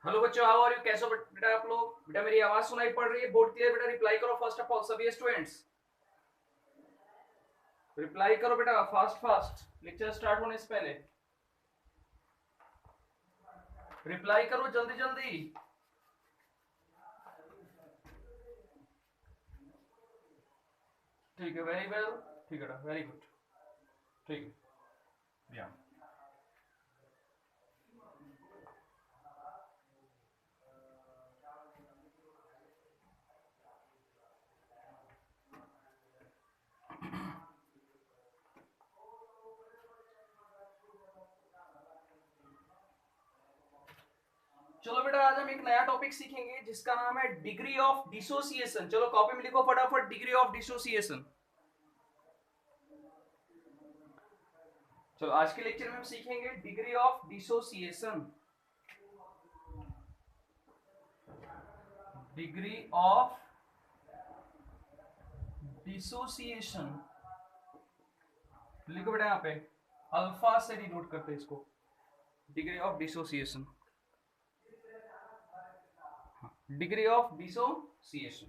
Hello बच्चों, how are you? कैसे हो बेटा आप लोग? बेटा मेरी आवाज सुनाई पड़ रही है? Board clear? बेटा रिप्लाई करो फर्स्ट ऑफ ऑल सभी स्टूडेंट्स। रिप्लाई करो बेटा फास्ट फास्ट, लेक्चर स्टार्ट होने से पहले रिप्लाई करो जल्दी जल्दी। ठीक है, वेरी वेल। ठीक है बेटा, वेरी गुड। ठीक है या चलो बेटा, आज हम एक नया टॉपिक सीखेंगे जिसका नाम है डिग्री ऑफ डिसोसिएशन। चलो कॉपी में लिखो फटाफट, डिग्री ऑफ डिसोसिएशन। चलो आज के लेक्चर में हम सीखेंगे degree of dissociation. Degree of dissociation लिखो बेटा, यहाँ पे अल्फा से डिनोट करते हैं इसको, degree of dissociation. Degree of dissociation.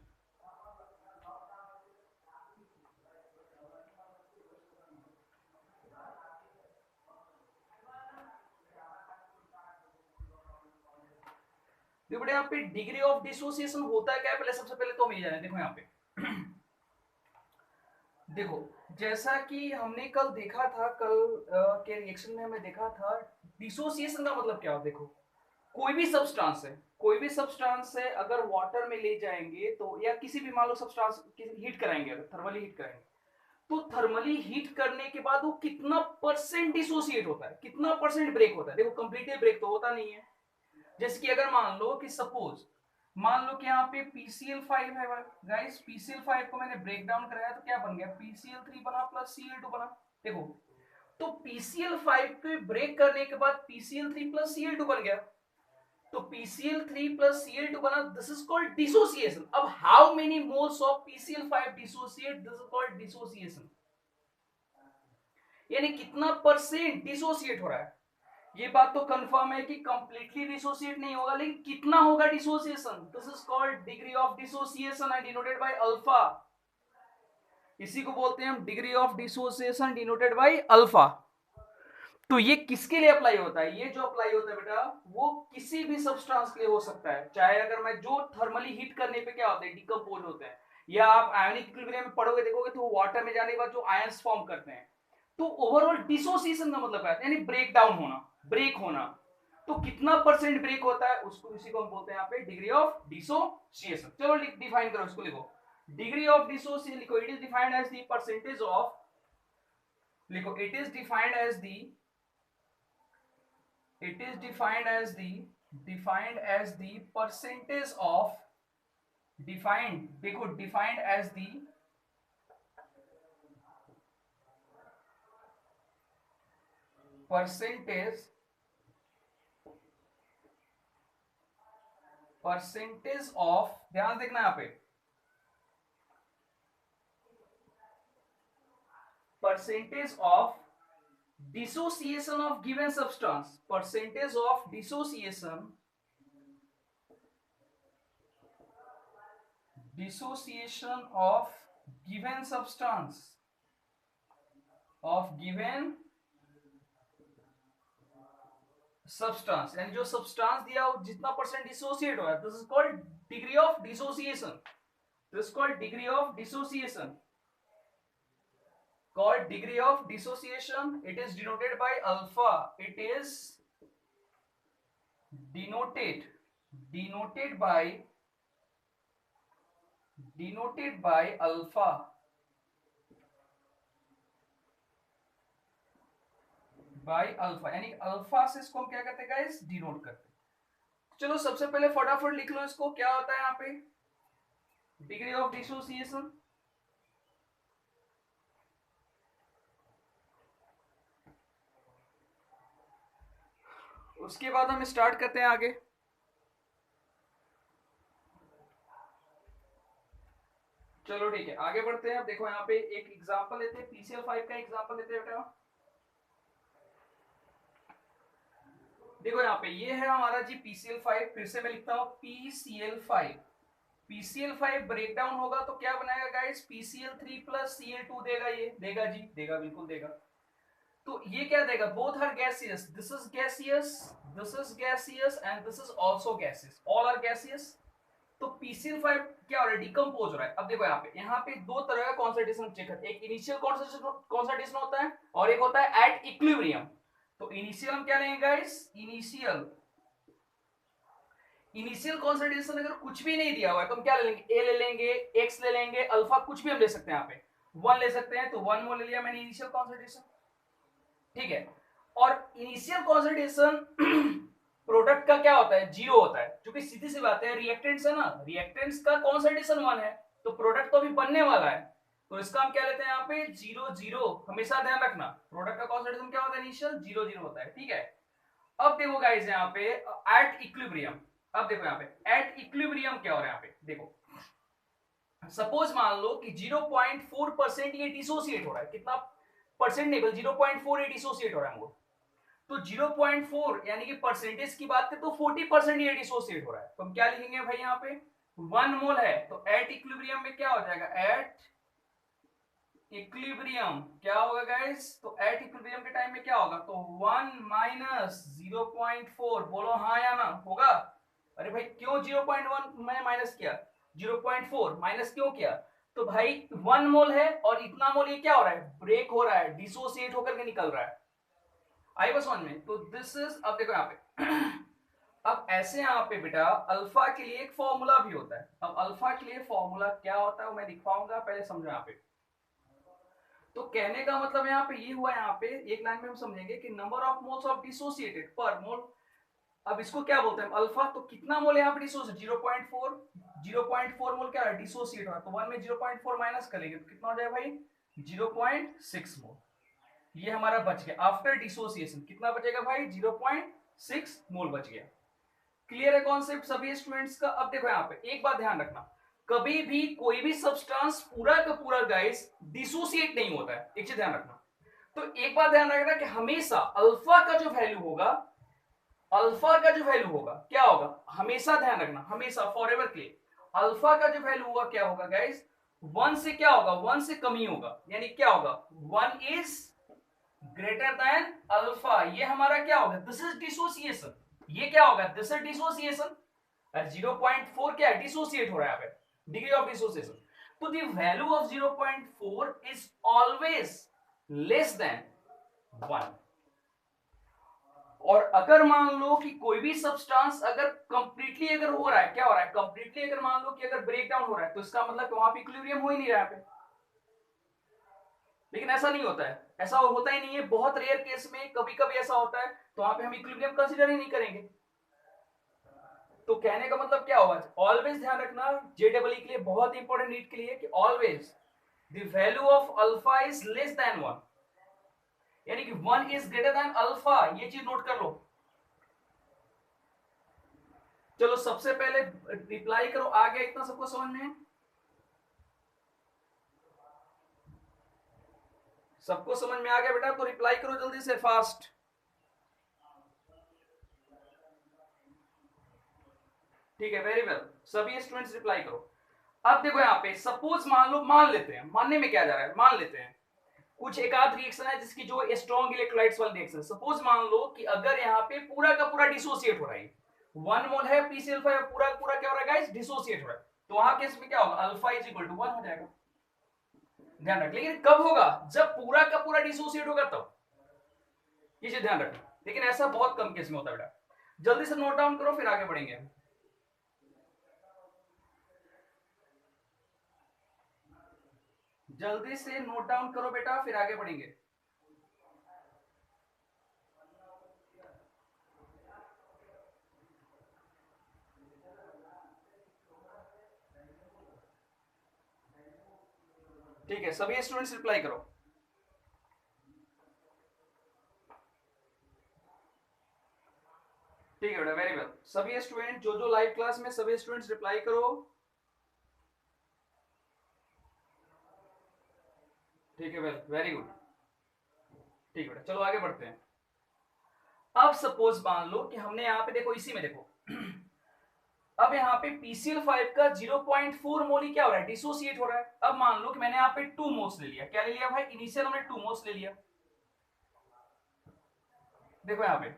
देखो बेटा, यहाँ पे डिग्री ऑफ डिसोसिएशन होता है क्या है, पहले सबसे पहले तो हम ये जाने। देखो यहाँ पे देखो, जैसा कि हमने कल देखा था, कल के रिएक्शन में हमें देखा था डिसोसिएशन का मतलब क्या हो। देखो, कोई भी सब्सटेंस है, कोई भी सब्सटेंस है, अगर वाटर में ले जाएंगे तो, या किसी भी मान लो सब्सटेंस हीट कराएंगे, अगर थर्मली हीट करेंगे तो थर्मली हीट करने के बाद वो कितना परसेंट डिसोसिएट होता है, कितना परसेंट ब्रेक होता है। देखो कंप्लीटली ब्रेक तो होता नहीं है। जैसे कि अगर मान लो कि सपोज मान लो कि यहाँ पे PCl5 है गाइस, PCl5 को मैंने ब्रेक डाउन कराया तो क्या बन गया, PCl3 बना प्लस Cl2 बना। देखो, तो PCl5 को ब्रेक करने के बाद PCl3 प्लस Cl2 बन गया, तो PCl3 प्लस Cl2 बना। This is called dissociation. अब how many moles of PCl5 dissociate, this is called dissociation. यानी कितना परसेंट डिसोसिएट हो रहा है। ये बात तो कंफर्म है कि कंप्लीटली डिसोसिएट नहीं होगा, लेकिन कितना होगा dissociation, this is called degree of dissociation and denoted by alpha. इसी को बोलते हैं हम degree of dissociation denoted by alpha. तो ये किसके लिए अप्लाई होता है? ये जो अप्लाई होता है बेटा, वो किसी भी सब्सटेंस के लिए हो सकता है। चाहे अगर मैं जो थर्मली हीट करने पे क्या होता है, डिकम्पोज होते हैं, या आप आयोनिक इक्विलिब्रियम में पढ़ोगे देखोगे तो वाटर में जाने के बाद जो आयंस फॉर्म करते हैं। तो ओवरऑल डिसोसिएशन का मतलब है यानी ब्रेक डाउन होना, ब्रेक होना। तो कितना परसेंट ब्रेक होता है उसको, इसी को हम बोलते हैं यहाँ पे डिग्री ऑफ डिसोसिएशन। चलो डिफाइन करो इसको, लिखो डिग्री ऑफ डिसोसिएशन। लिखो it is defined as the percentage of, लिखो it is defined as the, it is defined as the percentage of, defined, देखो defined as the percentage of, ध्यान देखना यहाँ पे, percentage of dissociation of given substance, percentage of dissociation of given substance, of given substance, यानी जो substance दिया हो जितना परसेंट डिसोसिएट हुआ है, this is called degree of dissociation. This is called degree of dissociation, called degree of dissociation. It is denoted by alpha. It is denoted by alpha, by alpha. यानी alpha से इसको हम क्या करते हैं guys, denote करते हैं। चलो सबसे पहले फटाफट लिख लो इसको, क्या होता है यहाँ पे डिग्री ऑफ डिसोसिएशन। उसके बाद हम स्टार्ट करते हैं आगे। चलो ठीक है, आगे बढ़ते हैं। अब देखो यहाँ पे एक एग्जांपल लेते हैं, PCl5 का एग्जांपल लेते हैं बेटा। देखो यहाँ पे ये है हमारा जी PCl5, फिर से मैं लिखता हूँ PCl5। PCl5 ब्रेक डाउन होगा तो क्या बनाएगा गाइस, PCl3 प्लस Cl2 देगा, ये देगा जी, देगा, बिल्कुल देगा। तो ये क्या देगा, both are gaseous, this is gaseous, this is gaseous and this is also gaseous, all are gaseous. तो PCl5 क्या हो रहा है, डिकम्पोज हो रहा है। अब देखो यहाँ पे दो तरह का कॉन्संट्रेशन चेक करते हैं, एक इनिशियल कॉन्संट्रेशन होता है और एक होता है एट इक्विलिब्रियम। तो इनिशियल हम क्या लेंगे गाइस, इनिशियल कॉन्संट्रेशन अगर कुछ भी नहीं दिया हुआ है तो हम क्या ले लेंगे, ए ले लेंगे, एक्स ले लेंगे, अल्फा कुछ भी हम ले सकते हैं, यहाँ पे 1 ले सकते हैं, तो 1 मोल ले लिया मैंने इनिशियल कॉन्संट्रेशन, ठीक है। और इनिशियल कॉन्संट्रेशन प्रोडक्ट का क्या होता है, 0 होता है, क्योंकि सीधी सी बात है रिएक्टेंट्स है ना, रिएक्टेंट्स का कॉन्संट्रेशन 1 है, तो प्रोडक्ट तो अभी बनने वाला है, तो इसका हम क्या लेते हैं यहाँ पे 0 0, हमेशा ध्यान रखना प्रोडक्ट का कॉन्संट्रेशन क्या होता है, इनिशियल 0 0 होता है, ठीक है। अब देखो गाइस यहाँ पे एट इक्विलिब्रियम, अब देखो यहाँ पे एट इक्विलिब्रियम क्या हो रहा है, यहाँ पे देखो सपोज मान लो कि 0.4% ये डिसोसिएट हो रहा है, कितना परसेंट नहीं, 0.4 ये डिसोसिएट हो रहा है हमको, तो 0.4 यानी कि परसेंटेज की बात करें तो 40% ये डिसोसिएट हो रहा है, तो हम क्या लिखेंगे भाई यहाँ पे 1 मोल है, तो एट इक्विलिब्रियम में क्या हो जाएगा, एट इक्विलिब्रियम क्या होगा गाइस, तो एट इक्विलिब्रियम के टाइम में क्या होगा, तो 1 माइनस 0.4, बोलो हाँ या ना, होगा। अरे भाई क्यों 0.1 मैंने माइनस किया, 0.4 माइनस क्यों किया, तो भाई 1 मोल है और इतना मोल ये क्या हो रहा है, ब्रेक हो रहा है, डिसोसिएट होकर के निकल रहा है, आई बस समझ में। तो दिस इज, अब देखो यहाँ पे अब ऐसे यहाँ पे बेटा अल्फा के लिए एक फॉर्मूला भी होता है, अब अल्फा के लिए फॉर्मूला क्या होता है वो मैं दिखाऊंगा, पहले समझो यहाँ पे। तो कहने का मतलब यहाँ पे ये हुआ, यहाँ पे एक लाइन में हम समझेंगे कि number of moles of dissociated पर मोल, अब इसको क्या बोलते हैं अल्फा, तो कितना मोल है यहाँ पे डिसोसिएट, 0.4, 0.4 मोल क्या है डिसोसिएट हुआ, तो 1 में 0.4 माइनस करेंगे तो कितना हो जाएगा भाई 0.6 मोल, ये हमारा बच गया आफ्टर डिसोसिएशन, कितना बचेगा भाई 0.6 मोल बच गया। क्लियर है कॉन्सेप्ट सभी स्टूडेंट्स का। अब देखो यहाँ पे एक बात ध्यान रखना, कभी भी कोई भी सब्सटेंस पूरा का पूरा गाइस डिसोसिएट नहीं होता है, एक चीज ध्यान रखना। तो एक बात ध्यान रखना कि हमेशा अल्फा का जो वैल्यू होगा, अल्फा का जो वैल्यू होगा क्या होगा, हमेशा ध्यान रखना, हमेशा फॉर एवर के अल्फा का जो वैल्यू होगा क्या होगा गाइस, 1 से क्या होगा, 1 से कम ही होगा, यानी क्या होगा 1 इज ग्रेटर देन अल्फा, ये हमारा क्या होगा, दिस इज डिसोसिएशन, ये क्या होगा, दिस इज डिसोसिएशन, और 0.4 क्या है डिसोसिएट हो रहा है यहाँ पे, डिग्री ऑफ डिसोसिएशन, तो the value of 0.4 is always less than 1। और अगर मान लो कि कोई भी सब्सटेंस अगर कंप्लीटली अगर हो रहा है, क्या हो रहा है कंप्लीटली, अगर मान लो कि अगर ब्रेक डाउन हो रहा है तो इसका मतलब वहां पे इक्विलिब्रियम हो ही नहीं रहा है, लेकिन ऐसा नहीं होता है, ऐसा होता ही नहीं है, बहुत रेयर केस में कभी कभी ऐसा होता है, तो वहां पे हम इक्विलिब्रियम कंसीडर ही नहीं करेंगे। तो कहने का मतलब क्या होगा, ऑलवेज ध्यान रखना जेडबल के लिए, बहुत इंपॉर्टेंट नीट के लिए, कि always the value of alpha is less than 1, यानी कि 1 इज ग्रेटर देन अल्फा, ये चीज नोट कर लो। चलो सबसे पहले रिप्लाई करो, आ गया इतना सबको समझ में, सबको समझ में आ गया बेटा, तो रिप्लाई करो जल्दी से फास्ट। ठीक है, वेरी वेल, सभी स्टूडेंट्स रिप्लाई करो। अब देखो यहाँ पे सपोज मान लो, मान लेते हैं, मानने में क्या जा रहा है, मान लेते हैं कुछ एक आध रिएक्शन है जिसकी जो स्ट्रॉन्ग इलेक्ट्रोलाइट्स वाली रिएक्शन, सपोज मान लो कि अगर यहाँ पे पूरा का पूरा डिसोसिएट हो रहा है, 1 मोल है PCl5, पूरा पूरा क्या हो रहा है गाइस डिसोसिएट हो रहा है, तो वहां केस में क्या होगा, अल्फा इज इक्वल टू 1 हो जाएगा, ध्यान रख, लेकिन कब होगा, जब पूरा का पूरा डिसोसिएट होगा तब, ये चीज ध्यान रखना, लेकिन ऐसा बहुत कम केस में होता है बेटा। जल्दी से नोट डाउन करो फिर आगे बढ़ेंगे। जल्दी से नोट डाउन करो बेटा फिर आगे बढ़ेंगे। ठीक है, सभी स्टूडेंट्स रिप्लाई करो। ठीक है बेटा, वेरी वेल, सभी स्टूडेंट जो जो लाइव क्लास में, सभी स्टूडेंट्स रिप्लाई करो। ठीक है, वेल, वेरी गुड। ठीक है बेटा, चलो आगे बढ़ते हैं। अब सपोज मान लो कि हमने यहाँ पे देखो, इसी में देखो अब यहाँ पे PCl5 का 0.4 मोल ही क्या हो रहा है, डिसोसिएट हो रहा है। अब मान लो कि मैंने यहाँ पे 2 मोल्स ले लिया, क्या ले लिया भाई, इनिशियल हमने 2 मोल्स ले लिया। देखो यहाँ पे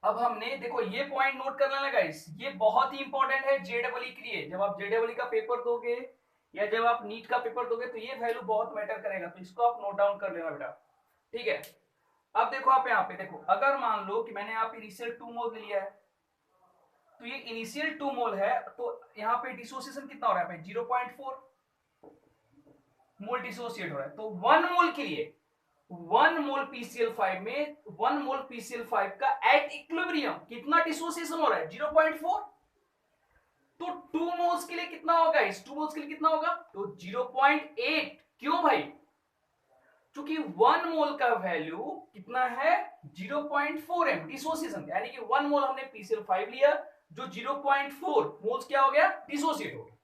अब हमने देखो ये पॉइंट नोट करना लगा, इस ये बहुत ही इंपॉर्टेंट है जेडबलई के लिए। जब आप जेडबलई का पेपर दोगे या जब आप नीट का पेपर दोगे तो ये वैल्यू बहुत मैटर करेगा, तो इसको आप नोट डाउन कर लेना बेटा, ठीक है। अब देखो आप यहाँ पे देखो, अगर मान लो कि मैंने यहाँ पे इनिशियल 2 मोल लिया है, तो ये इनिशियल 2 मोल है, तो यहाँ पे डिसोसिएशन कितना हो रहा है भाई, 0.4 मोल डिसोसिएट हो रहा है। तो 1 मोल के लिए 1 मोल PCl5 में 1 मोल PCl5 का एट इक्विलिब्रियम कितना डिसोसिएशन हो रहा है, 0.4। तो 2 मोल्स के लिए कितना होगा, इस 2 मोल्स के लिए कितना होगा, तो 0.8। क्यों भाई, क्योंकि 1 मोल का वैल्यू कितना है, 0.4 है डिसोसिएशन, यानी कि 1 मोल हमने PCl5 लिया जो 0.4 मोल्स क्या हो गया, डिसोसिएट हो गया।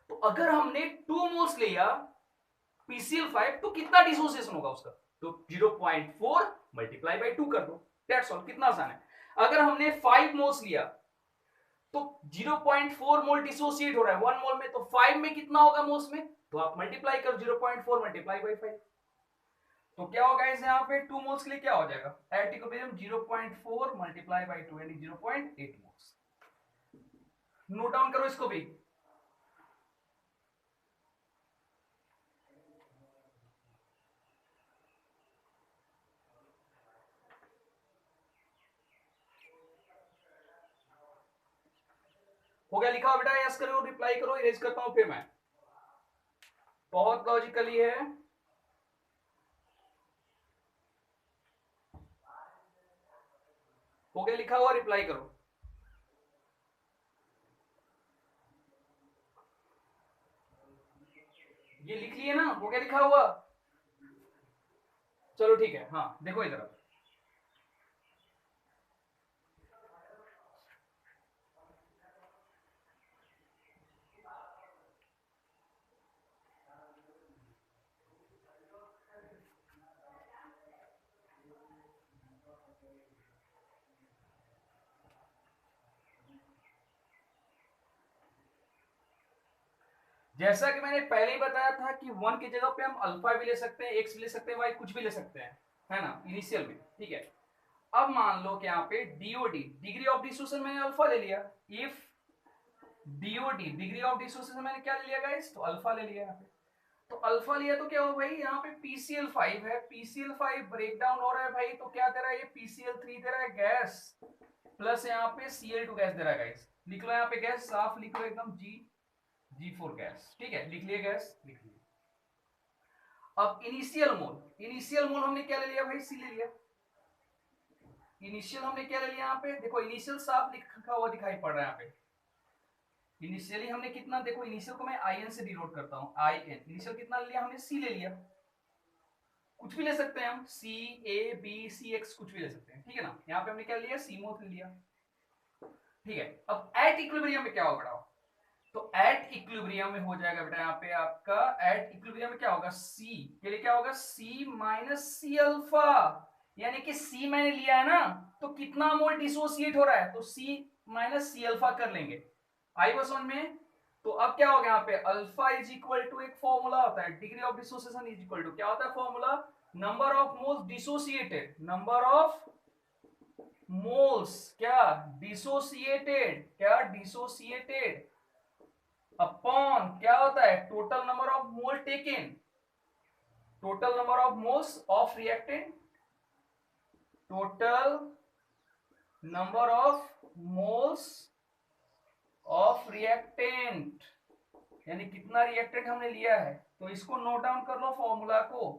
तो अगर हमने 2 मोल्स लिया PCl5 तो कितना डिसोसिएशन होगा उसका, तो 0.4 मल्टीप्लाई बाई 2 कर दो, दैट्स ऑल, कितना आसान है। अगर हमने 5 मोल्स लिया तो 0.4 मोल डिसोसिएट हो रहा है 1 मोल में, तो 5 में कितना होगा मोल्स में, तो आप मल्टीप्लाई करो 0.4 मल्टीप्लाई बाई 5, तो क्या होगा इस यहाँ पे 2 मोल्स के लिए क्या हो जाएगा, एट इक्विलिब्रियम 0.4 मल्टीप्लाई बाई 2 यानी 0.8 मोल्स। नोट डाउन करो इसको भी। हो गया लिखा हो बेटा, यस करो, रिप्लाई करो, इरेज करता हूं फिर मैं। बहुत लॉजिकली है। हो गया लिखा हुआ, रिप्लाई करो। ये लिख लिए ना, हो गया लिखा हुआ, चलो ठीक है। हाँ देखो इधर, जैसा कि मैंने पहले ही बताया था कि 1 की जगह पे हम अल्फा भी ले सकते हैं, एक्स भी ले सकते हैं, वाई कुछ भी ले सकते हैं, है ना, इनिशियल में, ठीक है। अब मान लो कि यहाँ पे डीओडी डिग्री ऑफ डिसोसिएशन मैंने अल्फा ले लिया, if DoD degree of dissociation मैंने क्या ले लिया गाइस, तो अल्फा ले लिया यहाँ पे। तो अल्फा लिया तो क्या हो भाई, यहाँ पे PCl5 है, PCl5 ब्रेक डाउन हो रहा है भाई, तो क्या दे रहा है ये, PCl3 दे रहा है गैस, प्लस यहाँ पे Cl2 गैस दे रहा है गाइस। लिख लो यहाँ पे गैस, साफ लिख लो एकदम, G4 गैस, ठीक है, लिख लिए गैस, लिख लिए। अब इनिशियल मोल हमने क्या ले लिया भाई, सी ले लिया। इनिशियल हमने क्या ले लिया यहाँ पे, देखो इनिशियल साफ लिखा हुआ दिखाई पड़ रहा है यहाँ पे। इनिशियली हमने कितना, देखो इनिशियल को मैं IN से डिनोट करता हूँ, IN। इनिशियल कितना ले लिया हमने, सी ले लिया, कुछ भी ले सकते हैं हम, C A B C X कुछ भी ले सकते हैं, ठीक है ना। यहाँ पे हमने क्या लिया, सी मोल ले लिया, ठीक है। अब एट इक्विलिब्रियम में क्या होगा बेटा, तो एट इक्विलिब्रियम में हो जाएगा बेटा यहाँ पे आपका, एट इक्विलिब्रियम में क्या होगा, C के लिए क्या होगा, C माइनस सी अल्फा, यानी कि C मैंने लिया है ना, तो कितना मोल डिसोसिएट हो रहा है, तो C माइनस सी अल्फा कर लेंगे, आई बस वन में। तो अब क्या होगा यहाँ पे, अल्फा इज इक्वल टू एक फॉर्मूला होता है, degree of dissociation is equal to क्या होता है formula, number of moles dissociated, number of moles क्या डिसोसिएटेड, क्या डिसोसिएटेड, अपॉन क्या होता है, total number of mole taken, total number of moles of reactant, total number of moles of reactant, यानी कितना रिएक्टेंट हमने लिया है। तो इसको नोट डाउन कर लो फॉर्मूला को,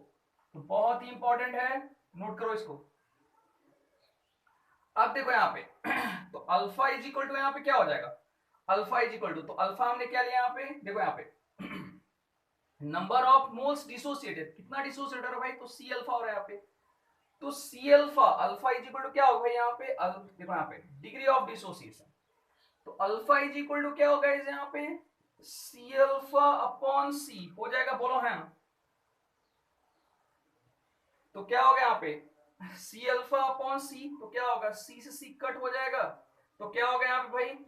तो बहुत ही इंपॉर्टेंट है, नोट करो इसको। अब देखो यहाँ पे तो अल्फा इज इक्वल टू यहाँ पे क्या हो जाएगा, अल्फा इज इक्वल टू, तो अल्फा हमने क्या लिया यहाँ पे, देखो यहाँ पे नंबर ऑफ मोल्स डिसोसिएटेड, कितना डिसोसिएटेड है भाई, तो सी अल्फा हो रहा है यहाँ पे, तो C alpha, alpha is equal to क्या होगा यहाँ पे, देखो यहाँ पे डिग्री ऑफ डिसोसिएशन, तो अल्फा इज इक्वल टू क्या होगा इस यहाँ पे, सी अल्फा अपॉन सी हो जाएगा, बोलो है ना। तो क्या हो गया यहाँ पे, सी अल्फा अपॉन सी, तो क्या होगा, सी से सी कट हो जाएगा, तो क्या होगा यहाँ पे भाई,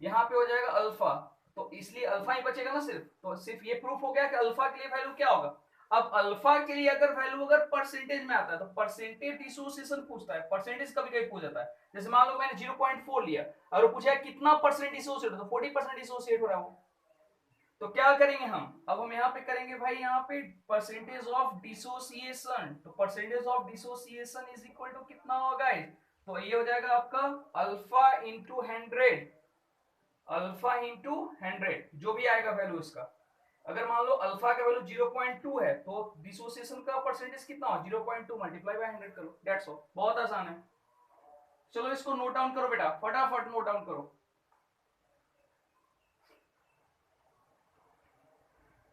यहाँ पे हो जाएगा अल्फा, तो इसलिए अल्फा ही बचेगा ना सिर्फ, तो सिर्फ ये प्रूफ हो गया कि अल्फा के लिए वैल्यू क्या होगा। अब अल्फा के लिए अगर वैल्यू अगर परसेंटेज में आता है तो परसेंटेज डिसोसिएशन पूछता है, परसेंटेज कभी कभी पूछ जाता है, जैसे मान लो मैंने 0.4 लिया और वो पूछा है कितना परसेंट डिसोसिएट हो, तो 40% डिसोसिएट हो रहा है वो, तो क्या करेंगे हम, अब हम यहाँ पे करेंगे भाई, यहाँ पे परसेंटेज ऑफ डिसोसिएशन, तो percentage of dissociation is equal to कितना होगा, तो ये हो जाएगा आपका अल्फा इंटू 100, अल्फा इंटू 100 जो भी आएगा वैल्यू इसका। अगर मान लो अल्फा का वैल्यू 0.2 है तो डिसोसिएशन का परसेंटेज कितना हो, 0.2 मल्टीप्लाई बाय 100 करो, दैट्स ऑल, बहुत आसान है। चलो इसको नोट डाउन करो बेटा, फटाफट नोट डाउन करो।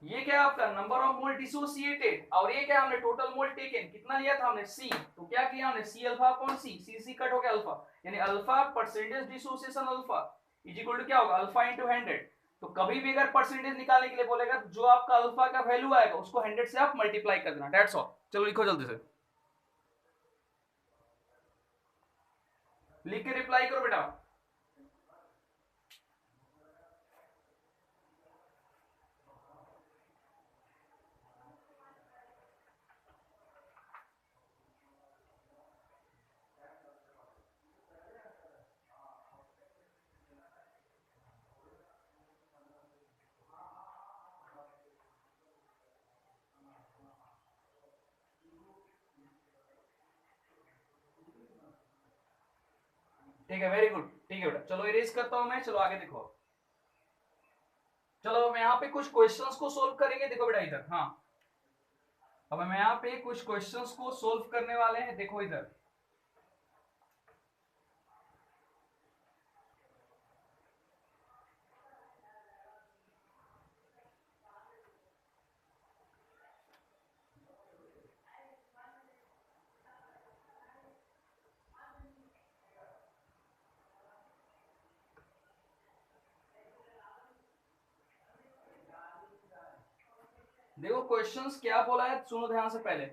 ये क्या है आपका नंबर ऑफ मोल डिसोसिएटेड, और ये क्या हमने टोटल मोल टेकन कितना लिया था हमने सी, तो क्या किया हमने C alpha upon C, C C cut हो गया अल्फा, यानी alpha percentage dissociation alpha is equal to क्या होगा, अल्फा इंटू 100। तो कभी भी अगर परसेंटेज निकालने के लिए बोलेगा तो जो आपका अल्फा का वैल्यू आएगा उसको 100 से आप मल्टीप्लाई कर देना, दैट्स ऑल। चलो लिखो जल्दी से, लिख के रिप्लाई करो बेटा। ठीक है, वेरी गुड, ठीक है बेटा, चलो इरेज करता हूं मैं, चलो आगे देखो। चलो हम यहाँ पे कुछ क्वेश्चंस को सोल्व करेंगे, देखो बेटा इधर, हाँ अब हम यहाँ पे कुछ क्वेश्चंस को सोल्व करने वाले हैं, देखो इधर। देखो क्वेश्चंस क्या बोला है, सुनो ध्यान से पहले।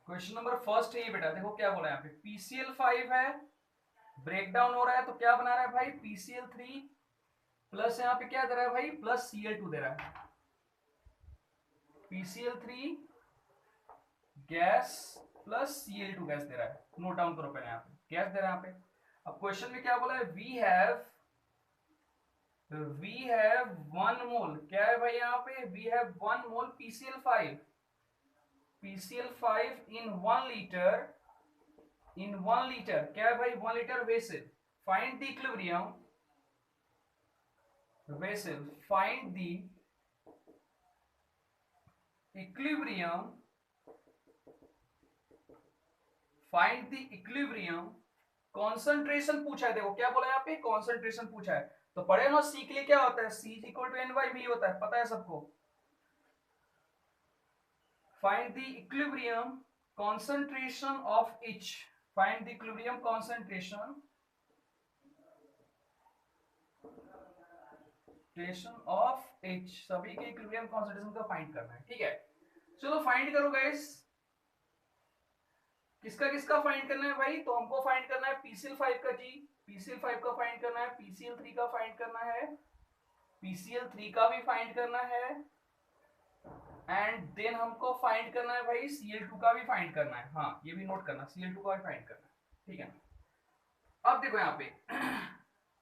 क्वेश्चन नंबर फर्स्ट है ये बेटा, देखो क्या बोला है यहाँ पे, PCl5 है, ब्रेक डाउन हो रहा है, तो क्या बना रहा है भाई, PCl3 प्लस यहाँ पे क्या दे रहा है भाई, प्लस Cl2 दे रहा है, PCl3 gas plus Cl2 gas दे रहा है, नोट डाउन करो पहले, यहाँ पे गैस दे रहा है यहाँ पे। अब क्वेश्चन में क्या बोला है, वी हैव 1 मोल, क्या है भाई यहाँ पे, we have 1 mole PCl5 in 1 litre, in 1 litre, क्या है भाई 1 litre vessel, find the equilibrium vessel, find the equilibrium, find the equilibrium concentration पूछा है, देखो क्या बोला है यहाँ पे, concentration पूछा है, तो पढ़े ना C के लिए क्या होता है, C इक्वल टू N/V होता है, पता है सबको। find the equilibrium concentration of each, find the equilibrium concentration of H, सभी के इक्विलिब्रियम कॉन्सेंट्रेशन का फाइंड करना है, ठीक है। चलो फाइंड करो गाइस, किसका किसका फाइंड करना है भाई, तो हमको फाइंड करना है PCl5 का जी, PCl5 का फाइंड करना है, PCl3 का फाइंड करना है, PCl3 का भी फाइंड करना है, एंड देन हमको फाइंड करना है भाई Cl2 का भी फाइंड करना है, हाँ ये भी नोट करना, Cl2 का भी फाइंड करना है, ठीक है। अब देखो यहाँ पे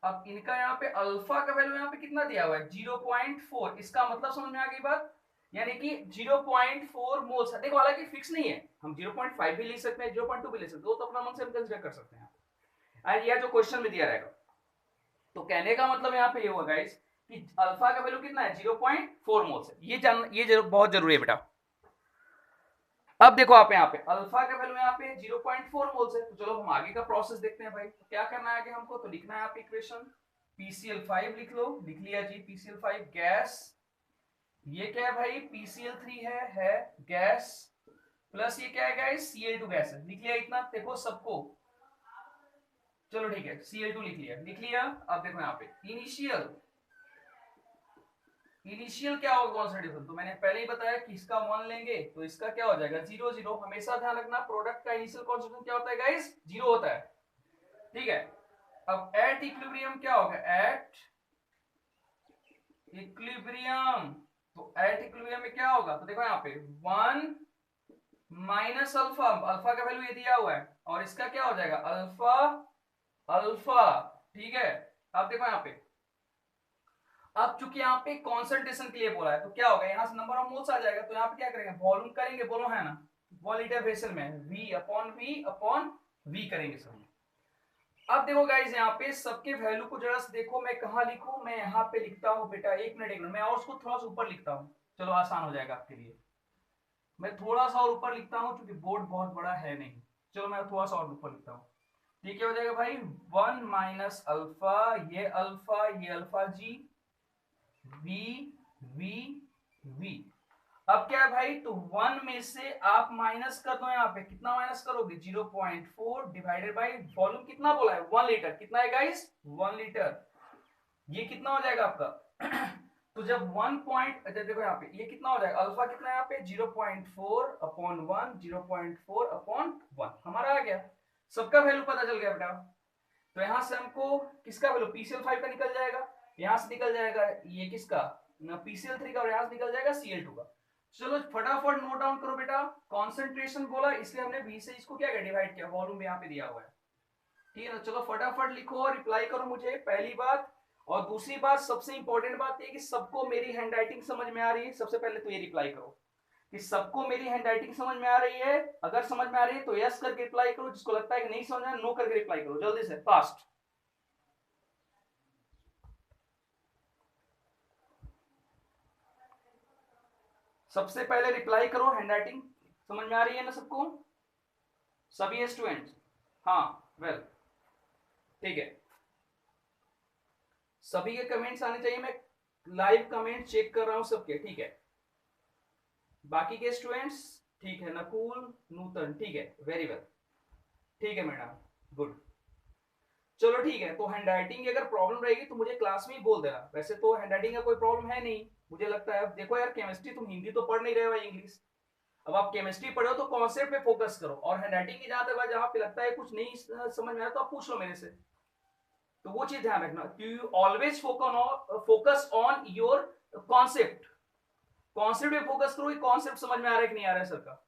अब इनका यहाँ पे अल्फा का वैल्यू यहाँ पे कितना दिया हुआ है, 0.4, इसका मतलब समझ में आ गई बात, यानी कि 0.4 मोल्स, देखो हालांकि फिक्स नहीं है, हम 0.5 भी ले सकते हैं, 0.2 भी ले सकते हैं, तो अपना मन से हम कंसीडर कर सकते हैं, और यह जो क्वेश्चन में दिया रहेगा। तो कहने का मतलब यहाँ पे ये हुआ गाइस कि अल्फा का वैल्यू कितना है, 0.4 मोल्स है, ये बहुत जरूरी है बेटा। अब देखो आप यहाँ पे अल्फा का वैल्यू यहाँ पे 0.4 मोल्स है, तो चलो हम आगे का प्रोसेस देखते हैं भाई, तो क्या करना है आगे हमको, तो लिखना है आप इक्वेशन, PCl5 लिख लो, लिख लिया जी, PCl5 गैस, ये क्या है भाई PCl3 है गैस, प्लस ये क्या है गाइस Cl2 गैस है, लिख लिया इतना, देखो सबको, चलो ठीक है Cl2 लिख लिया, अब देखो यहाँ पे इनिशियल क्या होगा कॉन्सेंट्रेशन, तो मैंने पहले ही बताया कि इसका 1 लेंगे तो इसका क्या हो जाएगा 0 0। हमेशा ध्यान रखना प्रोडक्ट का इनिशियल कॉन्सेंट्रेशन क्या होता है गाइस, 0 होता है, ठीक है। अब एट इक्विलिब्रियम क्या होगा, एट इक्विलिब्रियम, तो एट इक्विलिब्रियम में क्या होगा, तो देखो यहाँ पे 1 माइनस अल्फा, अल्फा का वैल्यू ये दिया हुआ है, और इसका क्या हो जाएगा अल्फा अल्फा, ठीक है। अब देखो यहाँ पे, अब चूंकि यहाँ पे कॉन्सेंट्रेशन के लिए बोला है तो क्या होगा, यहाँ से नंबर ऑफ मोल्स आ जाएगा, तो यहाँ पे क्या करेंगे वॉल्यूम करेंगे, बोलो है ना 1 लीटर वेसल में V अपॉन V करेंगे सब। अब देखो गाइस यहाँ पे सबके वैल्यू को जरा से देखो, मैं कहाँ लिखूं, मैं यहाँ पे लिखता हूँ बेटा, एक मिनट मैं और उसको थोड़ा सा ऊपर लिखता हूँ, चलो आसान हो जाएगा आपके लिए। मैं थोड़ा सा और ऊपर लिखता हूँ क्योंकि बोर्ड बहुत बड़ा है नहीं, चलो मैं थोड़ा सा और ऊपर लिखता हूँ, ठीक है हो जाएगा भाई 1 माइनस अल्फा, ये अल्फा जी, वी वी वी। अब क्या है भाई, तो 1 में से आप माइनस कर दो, यहाँ पे कितना माइनस करोगे 0.4 डिवाइडेड बाई वॉल्यूम कितना बोला है 1 लीटर, कितना है गाइस 1 लीटर, ये कितना हो जाएगा आपका तो जब 1 पॉइंट, देखो यहाँ पे ये कितना हो जाएगा, अल्फा कितना है यहाँ पे 0.4 अपॉन 1, 0.4 अपॉन 1 हमारा आ गया, सबका वैल्यू पता चल गया बेटा। तो यहां से हमको किसका वैल्यू PCl5 का निकल जाएगा, यहां से निकल जाएगा ये किसका PCl3 का, और यहां से निकल जाएगा Cl2 का। चलो फटाफट नोट डाउन करो बेटा, कॉन्सेंट्रेशन बोला इसलिए हमने V से इसको क्या किया डिवाइड किया, वॉल्यूम यहाँ पे दिया हुआ है, ठीक है ना। चलो फटाफट लिखो और रिप्लाई करो मुझे, पहली बात। और दूसरी बात सबसे इंपॉर्टेंट बात ये कि सबको मेरी हैंडराइटिंग समझ में आ रही है, सबसे पहले तो ये रिप्लाई करो कि सबको मेरी हैंडराइटिंग समझ में आ रही है, अगर समझ में आ रही है तो यस करके रिप्लाई करो, जिसको लगता है कि नहीं समझ में नो करके रिप्लाई करो, जल्दी से फास्ट। सबसे पहले रिप्लाई करो, हैंडराइटिंग समझ में आ रही है ना सबको, सभी स्टूडेंट्स, हाँ वेल ठीक है, सभी के कमेंट्स आने चाहिए, मैं लाइव कमेंट चेक कर रहा हूं सबके, ठीक है। बाकी के स्टूडेंट्स ठीक है, नकुल नूतन ठीक है, वेरी वेल, ठीक है मैडम, गुड। चलो ठीक है, तो हैंडराइटिंग की अगर प्रॉब्लम रहेगी तो मुझे क्लास में ही बोल देना, वैसे तो हैंडराइटिंग का कोई प्रॉब्लम है नहीं मुझे लगता है। देखो यार केमिस्ट्री तुम हिंदी तो पढ़ नहीं रहे हो, इंग्लिश, अब आप केमिस्ट्री पढ़ो तो कॉन्सेप्ट पे फोकस करो, और हैंडराइटिंग की जहां तक जहां पे लगता है कुछ नहीं समझ में आया तो आप पूछ लो मेरे से, तो वो चीज ध्यान रखना, you always focus on your concept, concept पे फोकस करो कि कॉन्सेप्ट समझ में आ रहा है कि नहीं आ रहा है सर का।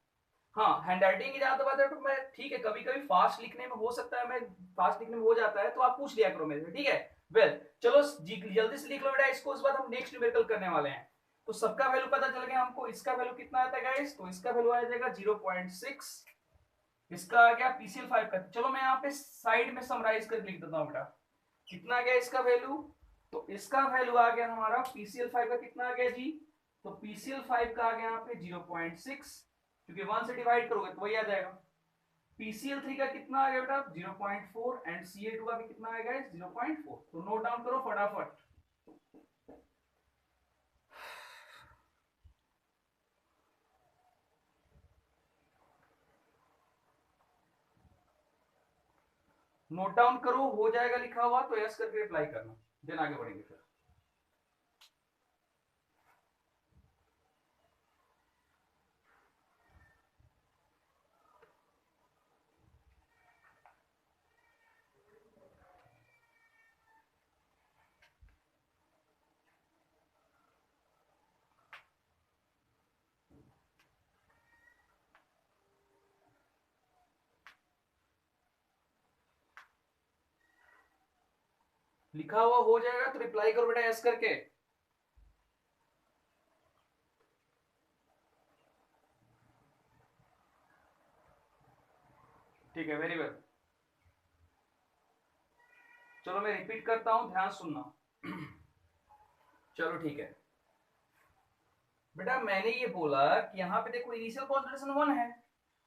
हाँ हैंडराइटिंग की जहां तक बात है तो मैं ठीक है, कभी कभी फास्ट लिखने में हो सकता है, मैं फास्ट लिखने में हो जाता है तो आप पूछ लिया करो मेरे से, ठीक है वेल। चलो जल्दी से लिख लो बेटा इसको, इस बार हम नेक्स्ट न्यूमेरिकल करने वाले हैं। तो सबका वैल्यू पता चल गया हमको, इसका वैल्यू कितना आता है गाइस, तो इसका वैल्यू आ जाएगा 0.6, इसका आ गया PCl5 का। चलो मैं यहाँ पे साइड में समराइज करके लिख देता हूँ बेटा, कितना आ गया इसका वैल्यू, तो इसका वैल्यू आ गया हमारा PCl5 का कितना आ गया जी, तो PCl5 का आ गया यहाँ पे 0.6, क्योंकि 1 से डिवाइड करोगे तो वही आ जाएगा। PCl3 का कितना आ गया बेटा 0.4, एंड Cl2 का भी कितना आएगा 0.4, तो नोट डाउन करो फटाफट। नोट डाउन करो, हो जाएगा लिखा हुआ तो यस करके रिप्लाई करना, देन आगे बढ़ेंगे फिर। लिखा हुआ हो जाएगा तो रिप्लाई करो बेटा यस करके। ठीक है वेरी वेल, चलो मैं रिपीट करता हूं, ध्यान सुनना चलो ठीक है बेटा, मैंने ये बोला कि यहाँ पे देखो इनिशियल कॉन्सेंट्रेशन 1 है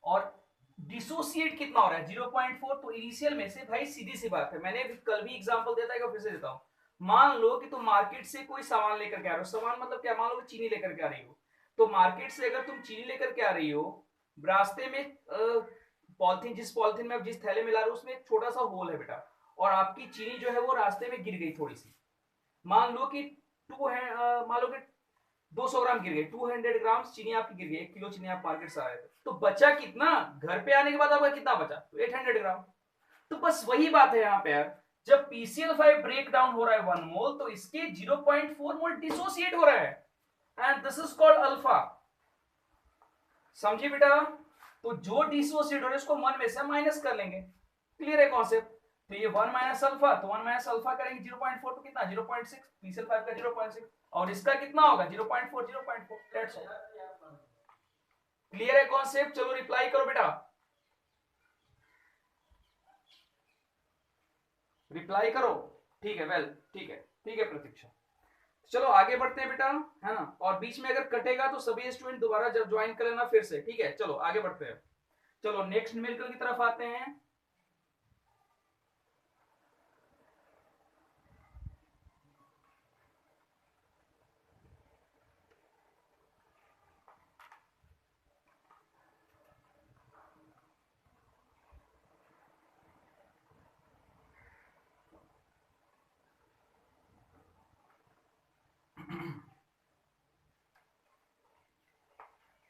और डिसोसिएट कितना हो रहा है 0.4, तो इनिशियल में से भाई सीधी सी बात है, मैंने कल भी एग्जांपल देता है, फिर से देता हूं। मान लो कि तुम मार्केट से कोई सामान लेकर के आ रहे हो, सामान मतलब क्या, मान लो कि चीनी लेकर के आ रही हो, तो मार्केट से अगर तुम चीनी लेकर के आ रही हो, रास्ते में पॉलिथीन, जिस पॉलिथीन में जिस थैले में ला रहे हो उसमें एक छोटा सा होल है बेटा, और आपकी चीनी जो है वो रास्ते में गिर गई थोड़ी सी, मान लो कि 2 है, मान लो कि 200 ग्राम गिर गए, 200 ग्राम चीनी आपकी गिर गई, 1 किलो चीनी आप मार्केट से आए थे, तो बचा कितना, घर पे आने के बाद आपका कितना बचा, तो 800 ग्राम। तो बस वही बात है यहाँ पे यार, जब PCl5 ब्रेक डाउन हो रहा है 1 मोल, तो इसके 0.4 मोल डिसोसिएट हो रहा है, and this is called alpha. समझिए बेटा, तो जो डिसोसिएट हो रहा है उसको 1 में से माइनस कर लेंगे, क्लियर है कॉन्सेप्ट। तो ये 1 माइनस अल्फा, तो 1 माइनस अल्फा करेंगे 0.4 तो कितना 0.6, PCl5 का 0.6, और इसका कितना होगा 0.4, 0.4, दैट्स ऑल। क्लियर है कॉन्सेप्ट, चलो रिप्लाई करो बेटा, रिप्लाई करो। ठीक है, वेल ठीक है, ठीक है प्रतीक्षा। चलो आगे बढ़ते हैं बेटा, है ना, और बीच में अगर कटेगा तो सभी स्टूडेंट दोबारा जब ज्वाइन कर लेना फिर से, ठीक है। चलो आगे बढ़ते हैं, चलो नेक्स्ट न्यूमेरिकल की तरफ आते हैं।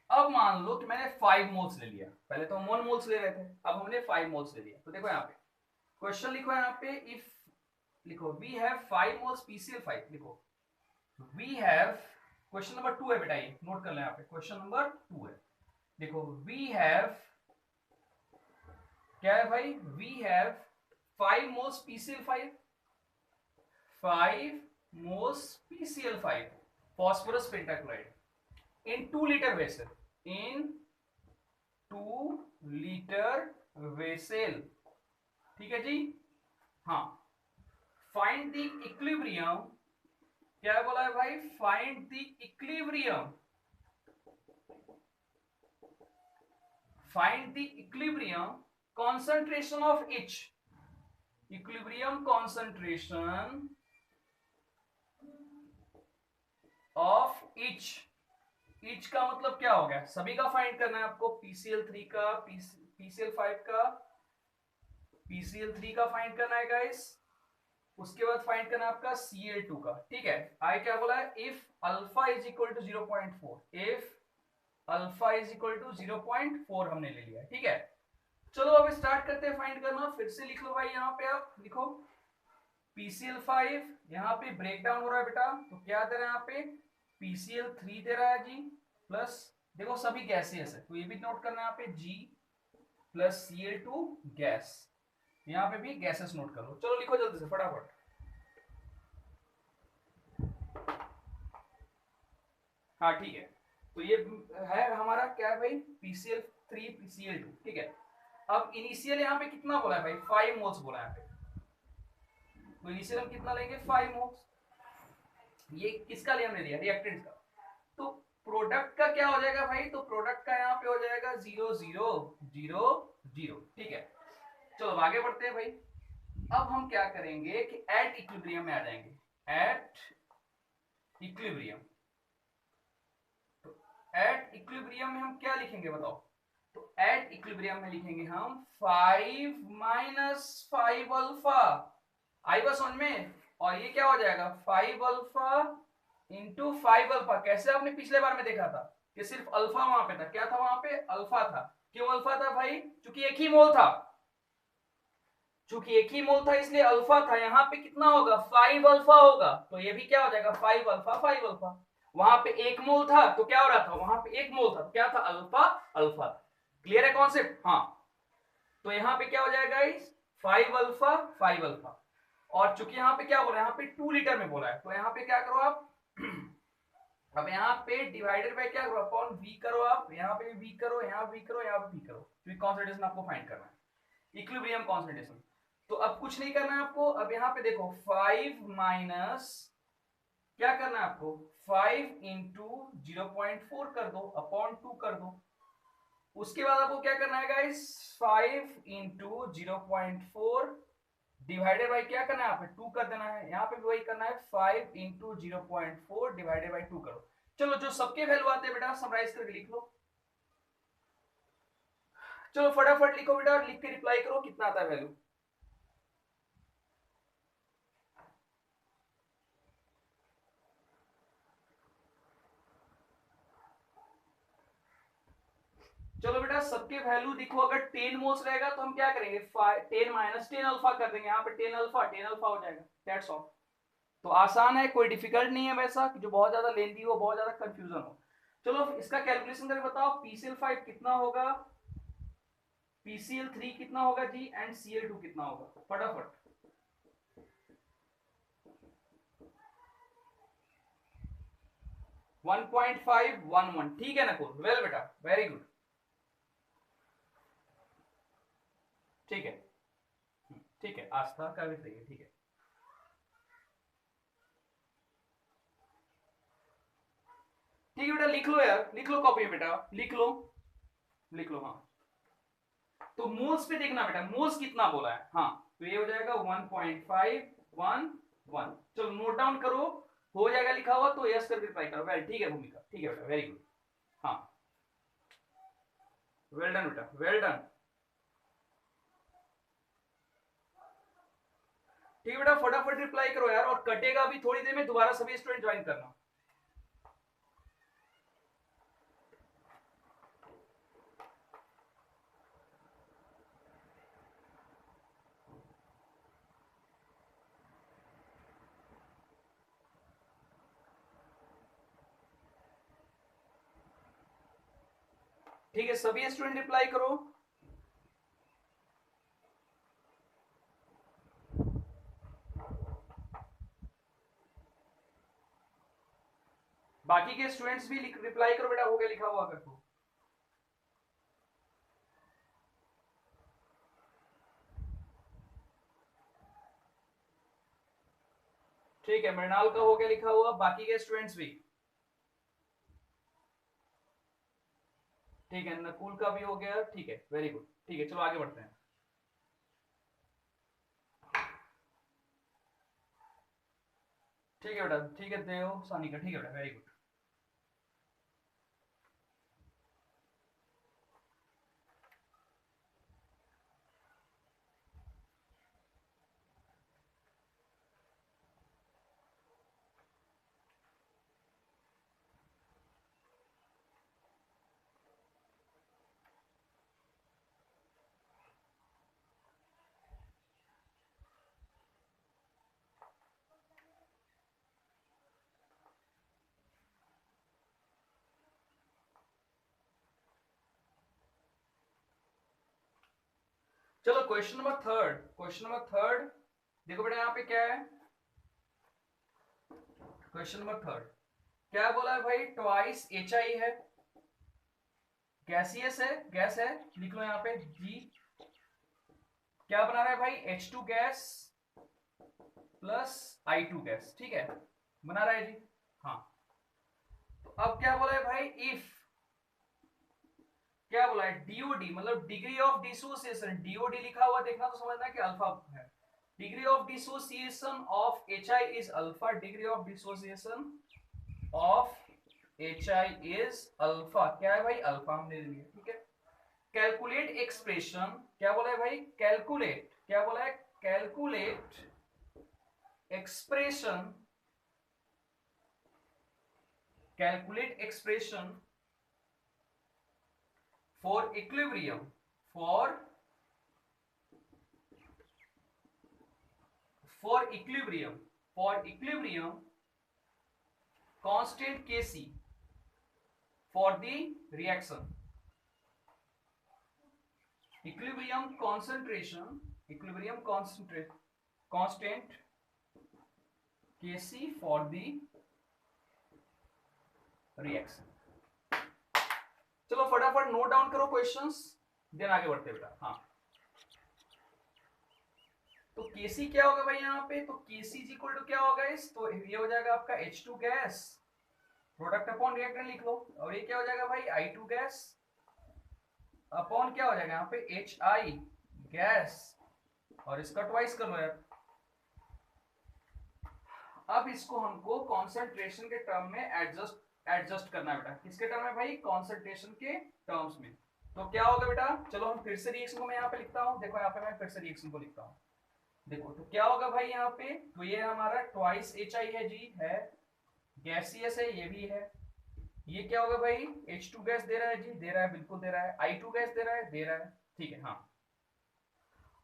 अब मान लो कि मैंने 5 मोल्स ले लिया, पहले तो हम 1 मोल्स ले रहे थे, अब हमने 5 मोल्स ले लिया। तो देखो यहाँ पे क्वेश्चन लिखो, यहाँ पे इफ लिखो वी हैव 5 मोल्स PCl5, लिखो वी हैव, क्वेश्चन नंबर 2 है बेटा, ये नोट कर लें, यहाँ पे क्वेश्चन नंबर 2 है। देखो वी हैव, क्या है भाई, we have 5 moles PCl5, 5 moles PCl5 phosphorus pentachloride in 2 liter vessel, in 2 liter vessel, ठीक है जी। हाँ, फाइंड द इक्विलिब्रियम, क्या बोला है भाई, find the equilibrium, find the equilibrium concentration of each, equilibrium concentration of each, each का मतलब क्या हो गया, सभी का फाइंड करना है आपको, PCl3 का, PCl5 का, PCl3 का फाइंड करना है गाइस, उसके बाद फाइंड करना है आपका Cl2 का, ठीक है। आई क्या बोला है, if alpha is equal to 0.4, if alpha is equal to 0.4 हमने ले लिया, ठीक है। चलो अब स्टार्ट करते हैं फाइंड करना, फिर से लिख लो भाई, यहाँ पे आप लिखो PCl5, यहाँ पे ब्रेक डाउन हो रहा है बेटा, तो क्या दे रहा है यहाँ पे, PCl3 दे रहा है जी, प्लस देखो सभी गैसियस है, तो ये भी नोट करना है यहाँ पे G प्लस Cl2 गैस, यहाँ पे भी गैसेस नोट कर लो। चलो लिखो जल्दी से फटाफट, हाँ ठीक है। तो ये है हमारा क्या है भाई, PCl3 PCl2, ठीक है। अब इनिशियल यहाँ पे कितना बोला है भाई, 5 मोल्स बोला है यहाँ पे, तो इनिशियल हम कितना लेंगे 5 मोल्स, ये किसका लिया हमने लिया, रिएक्टेंट का। तो प्रोडक्ट का क्या हो जाएगा भाई, तो प्रोडक्ट का यहाँ पे हो जाएगा 0 0 0 0, ठीक है। चलो आगे बढ़ते हैं भाई, अब हम क्या करेंगे कि एट इक्विलिब्रियम में आ जाएंगे, एट इक्विलिब्रियम। तो एट इक्विलिब्रियम में हम क्या लिखेंगे बताओ, तो एट इक्विलिब्रियम में लिखेंगे हम 5 माइनस 5 अल्फा, आई बस समझ में, और ये क्या हो जाएगा 5 अल्फा इंटू 5 अल्फा। कैसे आपने पिछले बार में देखा था कि सिर्फ अल्फा वहां पे था, क्या था वहां पे, अल्फा था। क्यों अल्फा था भाई, क्योंकि एक ही मोल था, चूंकि एक ही मोल था इसलिए अल्फा था। यहाँ पे कितना होगा 5 अल्फा होगा, तो ये भी क्या हो जाएगा 5 अल्फा 5 अल्फा। वहां पे एक मोल था तो क्या हो रहा था, वहां पे एक मोल था तो क्या था, अल्फा अल्फा। क्लियर है कॉन्सेप्ट, हाँ। तो यहाँ पे क्या हो जाएगा इस 5 अल्फा 5 अल्फा, और चूंकि यहाँ पे क्या बोला है, यहाँ पे 2 लीटर में बोला है, तो यहाँ पे क्या करो आप अब यहाँ पे डिवाइडेड बाय क्या करो, अपॉन वी करो, आप यहाँ पे वी करो, यहाँ वी करो, यहाँ वी करो, क्योंकि कॉन्सेंट्रेशन आपको फाइंड करना है, इक्विलिब्रियम कॉन्सेंट्रेशन। तो अब कुछ नहीं करना है आपको, अब यहाँ पे देखो 5 माइनस क्या करना है आपको, 5 इंटू 0.4 कर दो, अपॉन 2 कर दो। उसके बाद आपको क्या करना है गाइस, 5 इंटू 0.4 डिवाइडेड बाई क्या करना है, यहाँ पे 2 कर देना है, यहाँ पे भी वही करना है, 5 इंटू 0.4 डिवाइडेड बाई 2 करो। चलो जो सबके वैल्यू आते हैं बेटा समराइज करके लिख लो, चलो फटाफट लिखो बेटा, लिख के रिप्लाई करो कितना आता है वैल्यू। सबके वैल्यू देखो, अगर 10 मोल्स रहेगा तो हम क्या करेंगे 10 माइनस 10 अल्फा कर देंगे, यहाँ पे 10 अल्फा हो जाएगा, दैट्स ऑल। तो आसान है, कोई डिफिकल्ट नहीं है वैसा कि जो बहुत ज्यादा लेंथी हो, बहुत ज्यादा कंफ्यूजन हो। चलो इसका कैलकुलेशन करके बताओ, PCl5 कितना होगा, PCl3 कितना होगा जी, एंड Cl2 कितना होगा, फटाफट। 1.511, ठीक है नकुल, वेल बेटा, वेरी गुड, ठीक है, ठीक है, आस्था का भी सही है, ठीक है। ठीक है बेटा, लिख लो यार, लिख लो कॉपी में बेटा, लिख लो, लिख लो, हाँ। तो मोल्स पे देखना बेटा, मोल्स कितना बोला है, हाँ, तो ये हो जाएगा 1.511। चलो नोट डाउन करो, हो जाएगा लिखा हुआ तो यस करके रिप्लाई करो, वेल, ठीक है भूमिका, ठीक है बेटा, वेरी गुड, हाँ, वेल डन बेटा, वेल डन। ठीक है बेटा, फटाफट रिप्लाई करो यार, और कटेगा भी थोड़ी देर में, दोबारा सभी स्टूडेंट ज्वाइन करना। ठीक है, सभी स्टूडेंट रिप्लाई करो। बाकी के स्टूडेंट्स भी रिप्लाई करो बेटा, हो गया लिखा हुआ अगर तो। ठीक है, मृणाल का हो गया लिखा हुआ, बाकी के स्टूडेंट्स भी, ठीक है, नकुल का भी हो गया, ठीक है, वेरी गुड, ठीक है, चलो आगे बढ़ते हैं। ठीक है बेटा, ठीक है, देव सानी का, ठीक है बेटा, वेरी गुड। चलो question number third, question number third देखो बेटा, यहाँ पे क्या है, क्वेश्चन नंबर थर्ड क्या बोला है भाई, ट्वाइस HI है, गैसियस है, गैस है, लिख लो यहाँ पे G, क्या बना रहा है भाई, H2 gas plus I2 gas, ठीक है, बना रहा है जी, हाँ। तो अब क्या बोला है भाई, इफ, क्या बोला है, DOD मतलब डिग्री ऑफ डिसोसिएशन, DOD लिखा हुआ देखना तो समझना कि अल्फा है, degree of dissociation of HI is alpha, degree of dissociation of HI is alpha, क्या है भाई, अल्फा हमने ले लिया, ठीक है। कैलकुलेट एक्सप्रेशन, क्या बोला है भाई, कैलकुलेट, क्या बोला है, calculate expression, calculate expression for equilibrium, for equilibrium, for equilibrium constant Kc for the reaction, equilibrium concentration, equilibrium constant Kc for the reaction। चलो फटाफट नोट डाउन करो क्वेश्चंस, देन आगे बढ़ते बेटा, हाँ। तो Kc क्या होगा भाई यहाँ पे, तो Kc इज इक्वल टू क्या होगा इस, तो ये हो जाएगा आपका H2 gas, product upon reactant लिख लो, और ये क्या हो जाएगा भाई I2 गैस अपॉन क्या हो जाएगा यहाँ पे HI गैस, और इसका ट्वाइस कर लो यार। अब इसको हमको कॉन्सेंट्रेशन के टर्म में एडजस्ट करना है बेटा, किसके टर्म में भाई, कॉन्सेंट्रेशन के टर्म्स में। तो क्या होगा बेटा, चलो हम फिर से रिएक्शन को मैं यहाँ पे लिखता हूँ, देखो यहाँ पे मैं फिर से रिएक्शन को लिखता हूँ, देखो तो क्या होगा भाई यहाँ पे, तो ये हमारा ट्वाइस HI है जी, है गैसियस है, ये भी है, ये क्या होगा भाई, H2 गैस दे रहा है जी, दे रहा है, बिल्कुल दे रहा है। I2 गैस दे रहा है, दे रहा है, ठीक है। हाँ,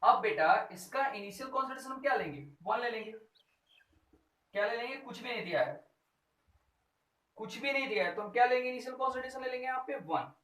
अब बेटा इसका इनिशियल कॉन्सेंट्रेशन हम क्या लेंगे, 1 ले लेंगे। क्या ले लेंगे, कुछ भी नहीं दिया है, कुछ भी नहीं दिया है, तो हम क्या लेंगे, इनिशियल कॉन्सेंट्रेशन ले लेंगे यहाँ पे 1।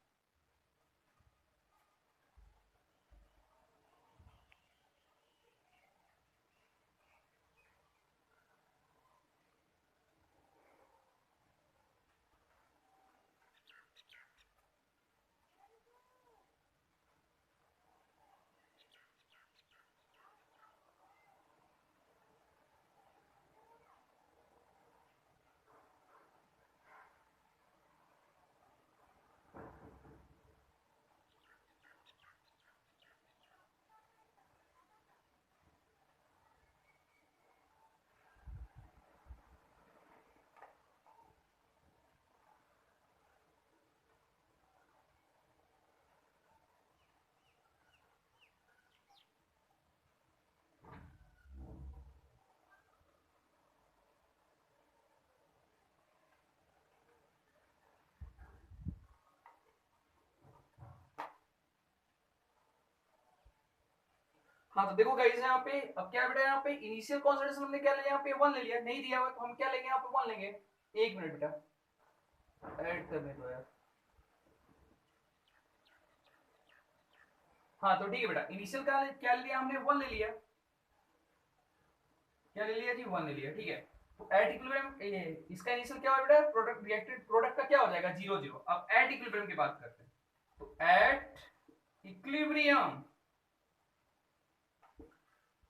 हाँ, तो देखो गाइस यहाँ पे अब क्या बेटा, यहाँ पे इनिशियल कॉन्सेंट्रेशन हमने क्या लिया, यहाँ पे 1 ले लिया, नहीं दिया हुआ तो हम क्या लेंगे, यहाँ पे 1 लेंगे। एक मिनट बेटा, ऐड करने दो यार। हाँ, तो ठीक है बेटा, इनिशियल का क्या लिया हमने, 1 ले लिया। क्या ले लिया जी, 1 ले लिया, ठीक है। तो एट इक्विलिब्रियम इसका इनिशियल क्या होगा बेटा, प्रोडक्ट रिएक्टेड प्रोडक्ट का क्या हो जाएगा, 0 0। अब एट इक्विलिब्रियम की बात करते हैं, तो एट इक्विलिब्रियम,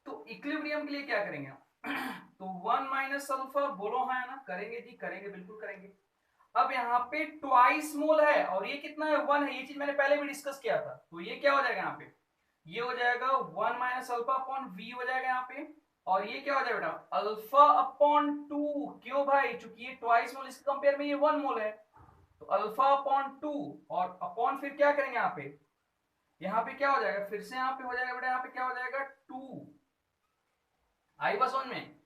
तो इक्विलिब्रियम के लिए क्या करेंगे हम तो 1 माइनस अल्फा, बोलो हाँ ना, करेंगे जी, करेंगे, बिल्कुल करेंगे। अब यहाँ पे ट्वाइस मोल है और ये कितना है, 1 है, ये चीज मैंने पहले भी डिस्कस किया था, तो ये क्या हो जाएगा यहाँ पे, ये हो जाएगा 1 माइनस अल्फा अपॉन वी हो जाएगा यहाँ पे। और ये क्या हो जाएगा बेटा, अल्फा अपॉन 2, क्यों भाई, चूंकि ये ट्वाइस मोल, इसके कंपेयर में ये 1 मोल है, तो अल्फा अपॉन 2 और अपॉन फिर क्या करेंगे यहाँ पे क्या हो जाएगा, फिर से यहाँ पे हो जाएगा बेटा, यहाँ पे क्या हो जाएगा 2, आई बस समझ में।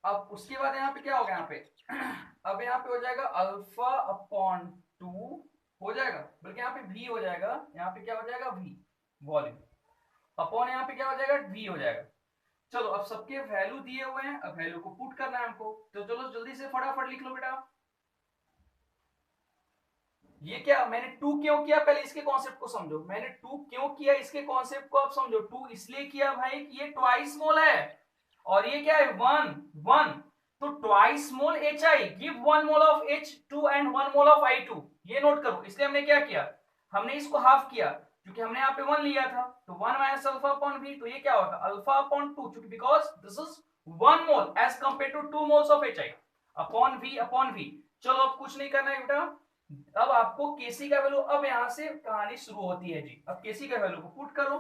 अब उसके बाद यहाँ पे क्या होगा, यहाँ पे अब यहाँ पे हो जाएगा अल्फा अपॉन 2 हो जाएगा, बल्कि यहाँ पे v हो जाएगा, यहाँ पे क्या हो जाएगा v, वॉल्यूम अपॉन यहाँ पे क्या हो जाएगा v हो जाएगा। चलो अब सबके वैल्यू दिए हुए हैं, अब वैल्यू को पुट करना है हमको, तो चलो जल्दी से फटाफट लिख लो बेटा। ये क्या मैंने 2 क्यों किया, पहले इसके कॉन्सेप्ट को समझो, मैंने 2 क्यों किया, इसके कॉन्सेप्ट को आप समझो। 2 इसलिए किया भाई कि ये ट्वाइस मोल है और ये क्या है 1 1, तो twice mole H I give 1 mole of H2 and 1 mole of I2, ये नोट करो। इसलिए हमने क्या किया, हमने इसको हाफ किया, क्योंकि हमने यहाँ पे 1 लिया था, तो 1 माइनस अल्फा अपॉन v, तो ये क्या होगा अल्फा अपॉन 2, क्योंकि because this is 1 mole as compare to 2 moles of HI upon v। चलो अब कुछ नहीं करना है बेटा, अब आपको केसी का वैल्यू, अब यहां से कहानी शुरू होती है जी। अब केसी का वैल्यू को पुट करो,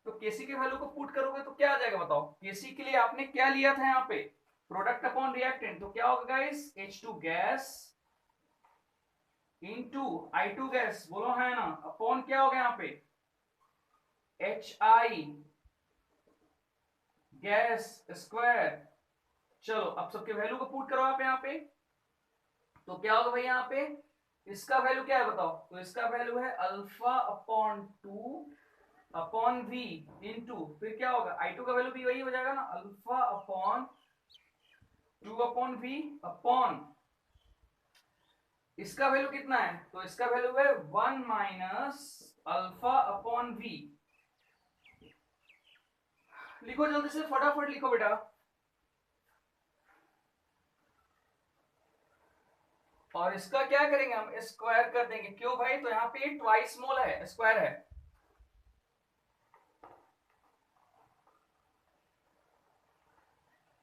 तो केसी के वैल्यू को पुट करोगे तो क्या आ जाएगा बताओ। केसी के लिए आपने क्या लिया था यहाँ पे, प्रोडक्ट अपॉन रिएक्टेंट, तो क्या होगा guys, H2 gas into I2 gas, बोलो है ना, अपॉन क्या होगा यहाँ पे HI गैस स्क्वायर। चलो अब सबके वैल्यू को पुट करो आप यहाँ पे, तो क्या होगा भाई यहाँ पे, इसका वैल्यू क्या है बताओ, तो इसका वैल्यू है alpha upon 2 upon v into फिर क्या होगा, I2 का वैल्यू भी वही हो जाएगा ना, alpha upon 2 upon v upon इसका वैल्यू कितना है, तो इसका वैल्यू है 1 माइनस अल्फा अपॉन v। लिखो जल्दी से फटाफट लिखो बेटा। और इसका क्या करेंगे हम, स्क्वायर कर देंगे, क्यों भाई, तो यहाँ पे ट्वाइस मोल है, स्क्वायर है।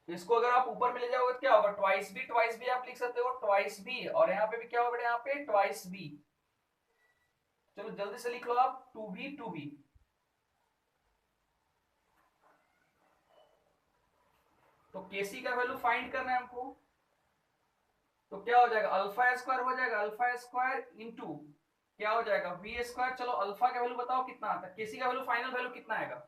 इसको अगर आप ऊपर में ले जाओगे तो क्या होगा, ट्वाइस भी आप लिख सकते हो, ट्वाइस बी, और यहाँ पे भी क्या होगा, यहाँ पे ट्वाइस बी। चलो जल्दी से लिख लो आप, 2b। तो केसी का वैल्यू फाइंड करना है हमको, तो क्या हो जाएगा, अल्फा स्क्वायर हो जाएगा, अल्फा स्क्वायर इंटू क्या हो जाएगा वी स्क्वायर। चलो अल्फा का वैल्यू बताओ कितना आता है, केसी का वैल्यू फाइनल वैल्यू कितना आएगा,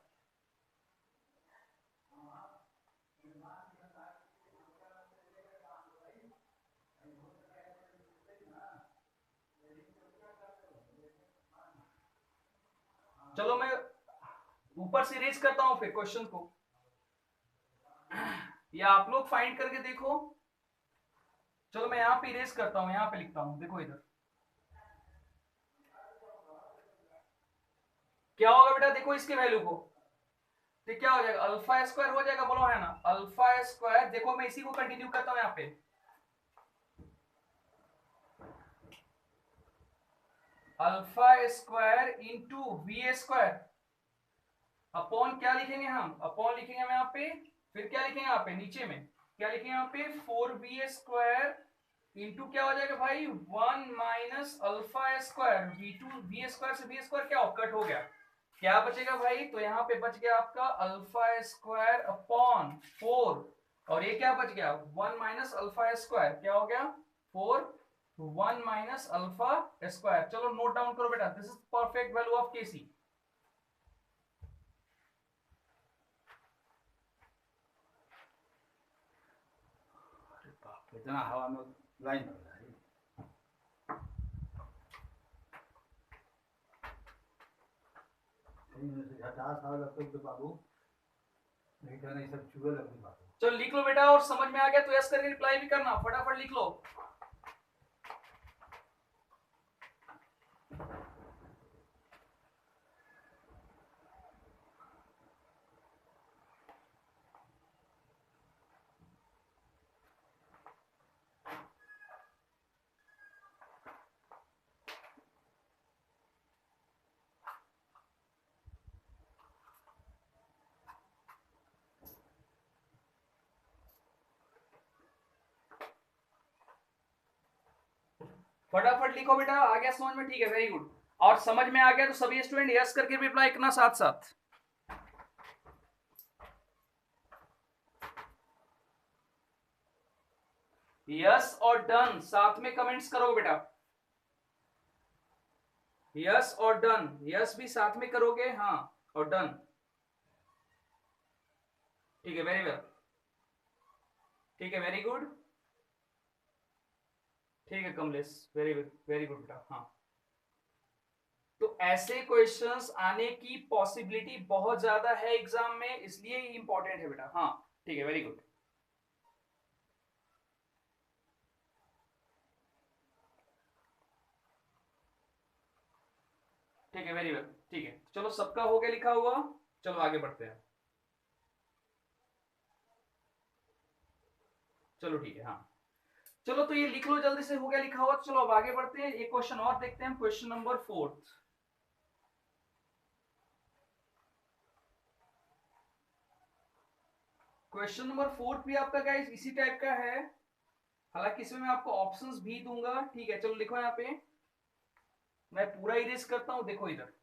चलो मैं ऊपर से रेज करता हूं फिर क्वेश्चन को, या आप लोग फाइंड करके देखो। चलो मैं यहां पे इरेज करता हूं, यहां पे लिखता हूं, देखो इधर क्या होगा बेटा, देखो इसके वैल्यू को, तो क्या हो जाएगा, अल्फा स्क्वायर हो जाएगा, बोलो है ना, अल्फा स्क्वायर। देखो मैं इसी को कंटिन्यू करता हूं यहाँ पे, alpha square into V square upon क्या लिखेंगे हम, अपॉन लिखेंगे हम यहाँ पे, फिर क्या लिखेंगे यहाँ पे नीचे में, क्या लिखेंगे यहाँ पे, 4v² इंटू क्या हो जाएगा भाई, 1 minus alpha square v2, V square से वी स्क्वायर क्या कट हो गया, क्या बचेगा भाई, तो यहाँ पे बच गया आपका अल्फा स्क्वायर अपॉन 4, और ये क्या बच गया, 1 माइनस अल्फा स्क्वायर, क्या हो गया 4, 1 माइनस अल्फा स्क्वायर। चलो नोट डाउन करो बेटा, this is perfect value of KC. इतना हवा में लाइन हो रहा है। बाबू नहीं कहना, ये सब चुगल अपनी बात। चलो लिख लो बेटा, और समझ में आ गया तो यस करके रिप्लाई भी करना, फटाफट लिख लो। फटाफट लिखो बेटा, आ गया समझ में, ठीक है, वेरी गुड। और समझ में आ गया तो सभी स्टूडेंट यस करके रिप्लाई करना साथ साथ। यस और डन साथ में कमेंट्स करोगे बेटा, यस और डन, यस भी साथ में करोगे, हाँ, और डन, ठीक है, वेरी वेल, ठीक है, वेरी गुड, ठीक है कमलेश, वेरी वेरी गुड बेटा, हाँ। तो ऐसे क्वेश्चंस आने की पॉसिबिलिटी बहुत ज्यादा है एग्जाम में, इसलिए इंपॉर्टेंट है बेटा, हाँ, ठीक है, वेरी गुड। ठीक है, वेरी वेल, ठीक है, चलो सबका हो गया लिखा हुआ, चलो आगे बढ़ते हैं, चलो ठीक है, हाँ, चलो तो ये लिख लो जल्दी से, हो गया लिखा हुआ, चलो अब आगे बढ़ते हैं, एक क्वेश्चन और देखते हैं, क्वेश्चन नंबर 4। क्वेश्चन नंबर 4 भी आपका गाइस इसी टाइप का है, हालांकि इसमें मैं आपको ऑप्शंस भी दूंगा, ठीक है, चलो लिखो यहाँ पे, मैं पूरा इरेज करता हूं, देखो इधर,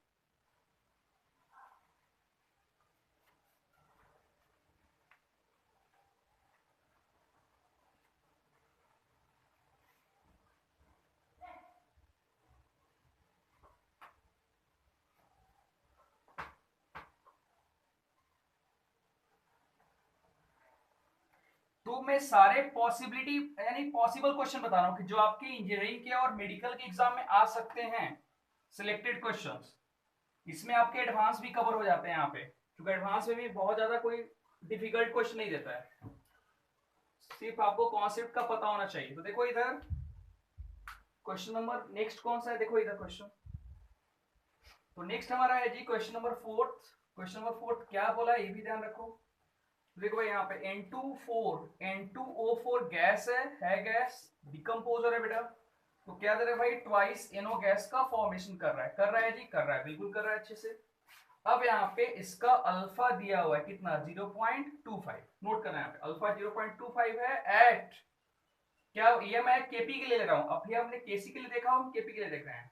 तो मैं सारे पॉसिबिलिटी यानी पॉसिबल क्वेश्चन बता रहा हूं कि जो आपके इंजीनियरिंग के और मेडिकल के एग्जाम में आ सकते हैं, सिलेक्टेड क्वेश्चंस, इसमें आपके एडवांस भी कवर हो जाते हैं यहाँ पे, क्योंकि एडवांस में भी बहुत ज्यादा कोई डिफिकल्ट क्वेश्चन नहीं देता है, सिर्फ आपको कॉन्सेप्ट का पता होना चाहिए। तो देखो इधर क्वेश्चन नंबर नेक्स्ट कौन सा है, देखो इधर क्वेश्चन, तो नेक्स्ट हमारा है जी क्वेश्चन नंबर 4। क्वेश्चन नंबर 4 क्या बोला है ये भी ध्यान रखो, देखो भाई यहाँ पे N2O4 गैस है गैस, डिकम्पोजर है बेटा, तो क्या दे रहा है भाई, ट्वाइस NO गैस का फॉर्मेशन कर रहा है, कर रहा है जी, कर रहा है, बिल्कुल कर रहा है अच्छे से। अब यहाँ पे इसका अल्फा दिया हुआ है कितना, 0.25, नोट करना है यहाँ पे, अल्फा 0.25 है एट, क्या ये मैं केपी के लिए ले रहा हूँ, अभी हमने केसी के लिए देखा, हम केपी के लिए देख रहे हैं,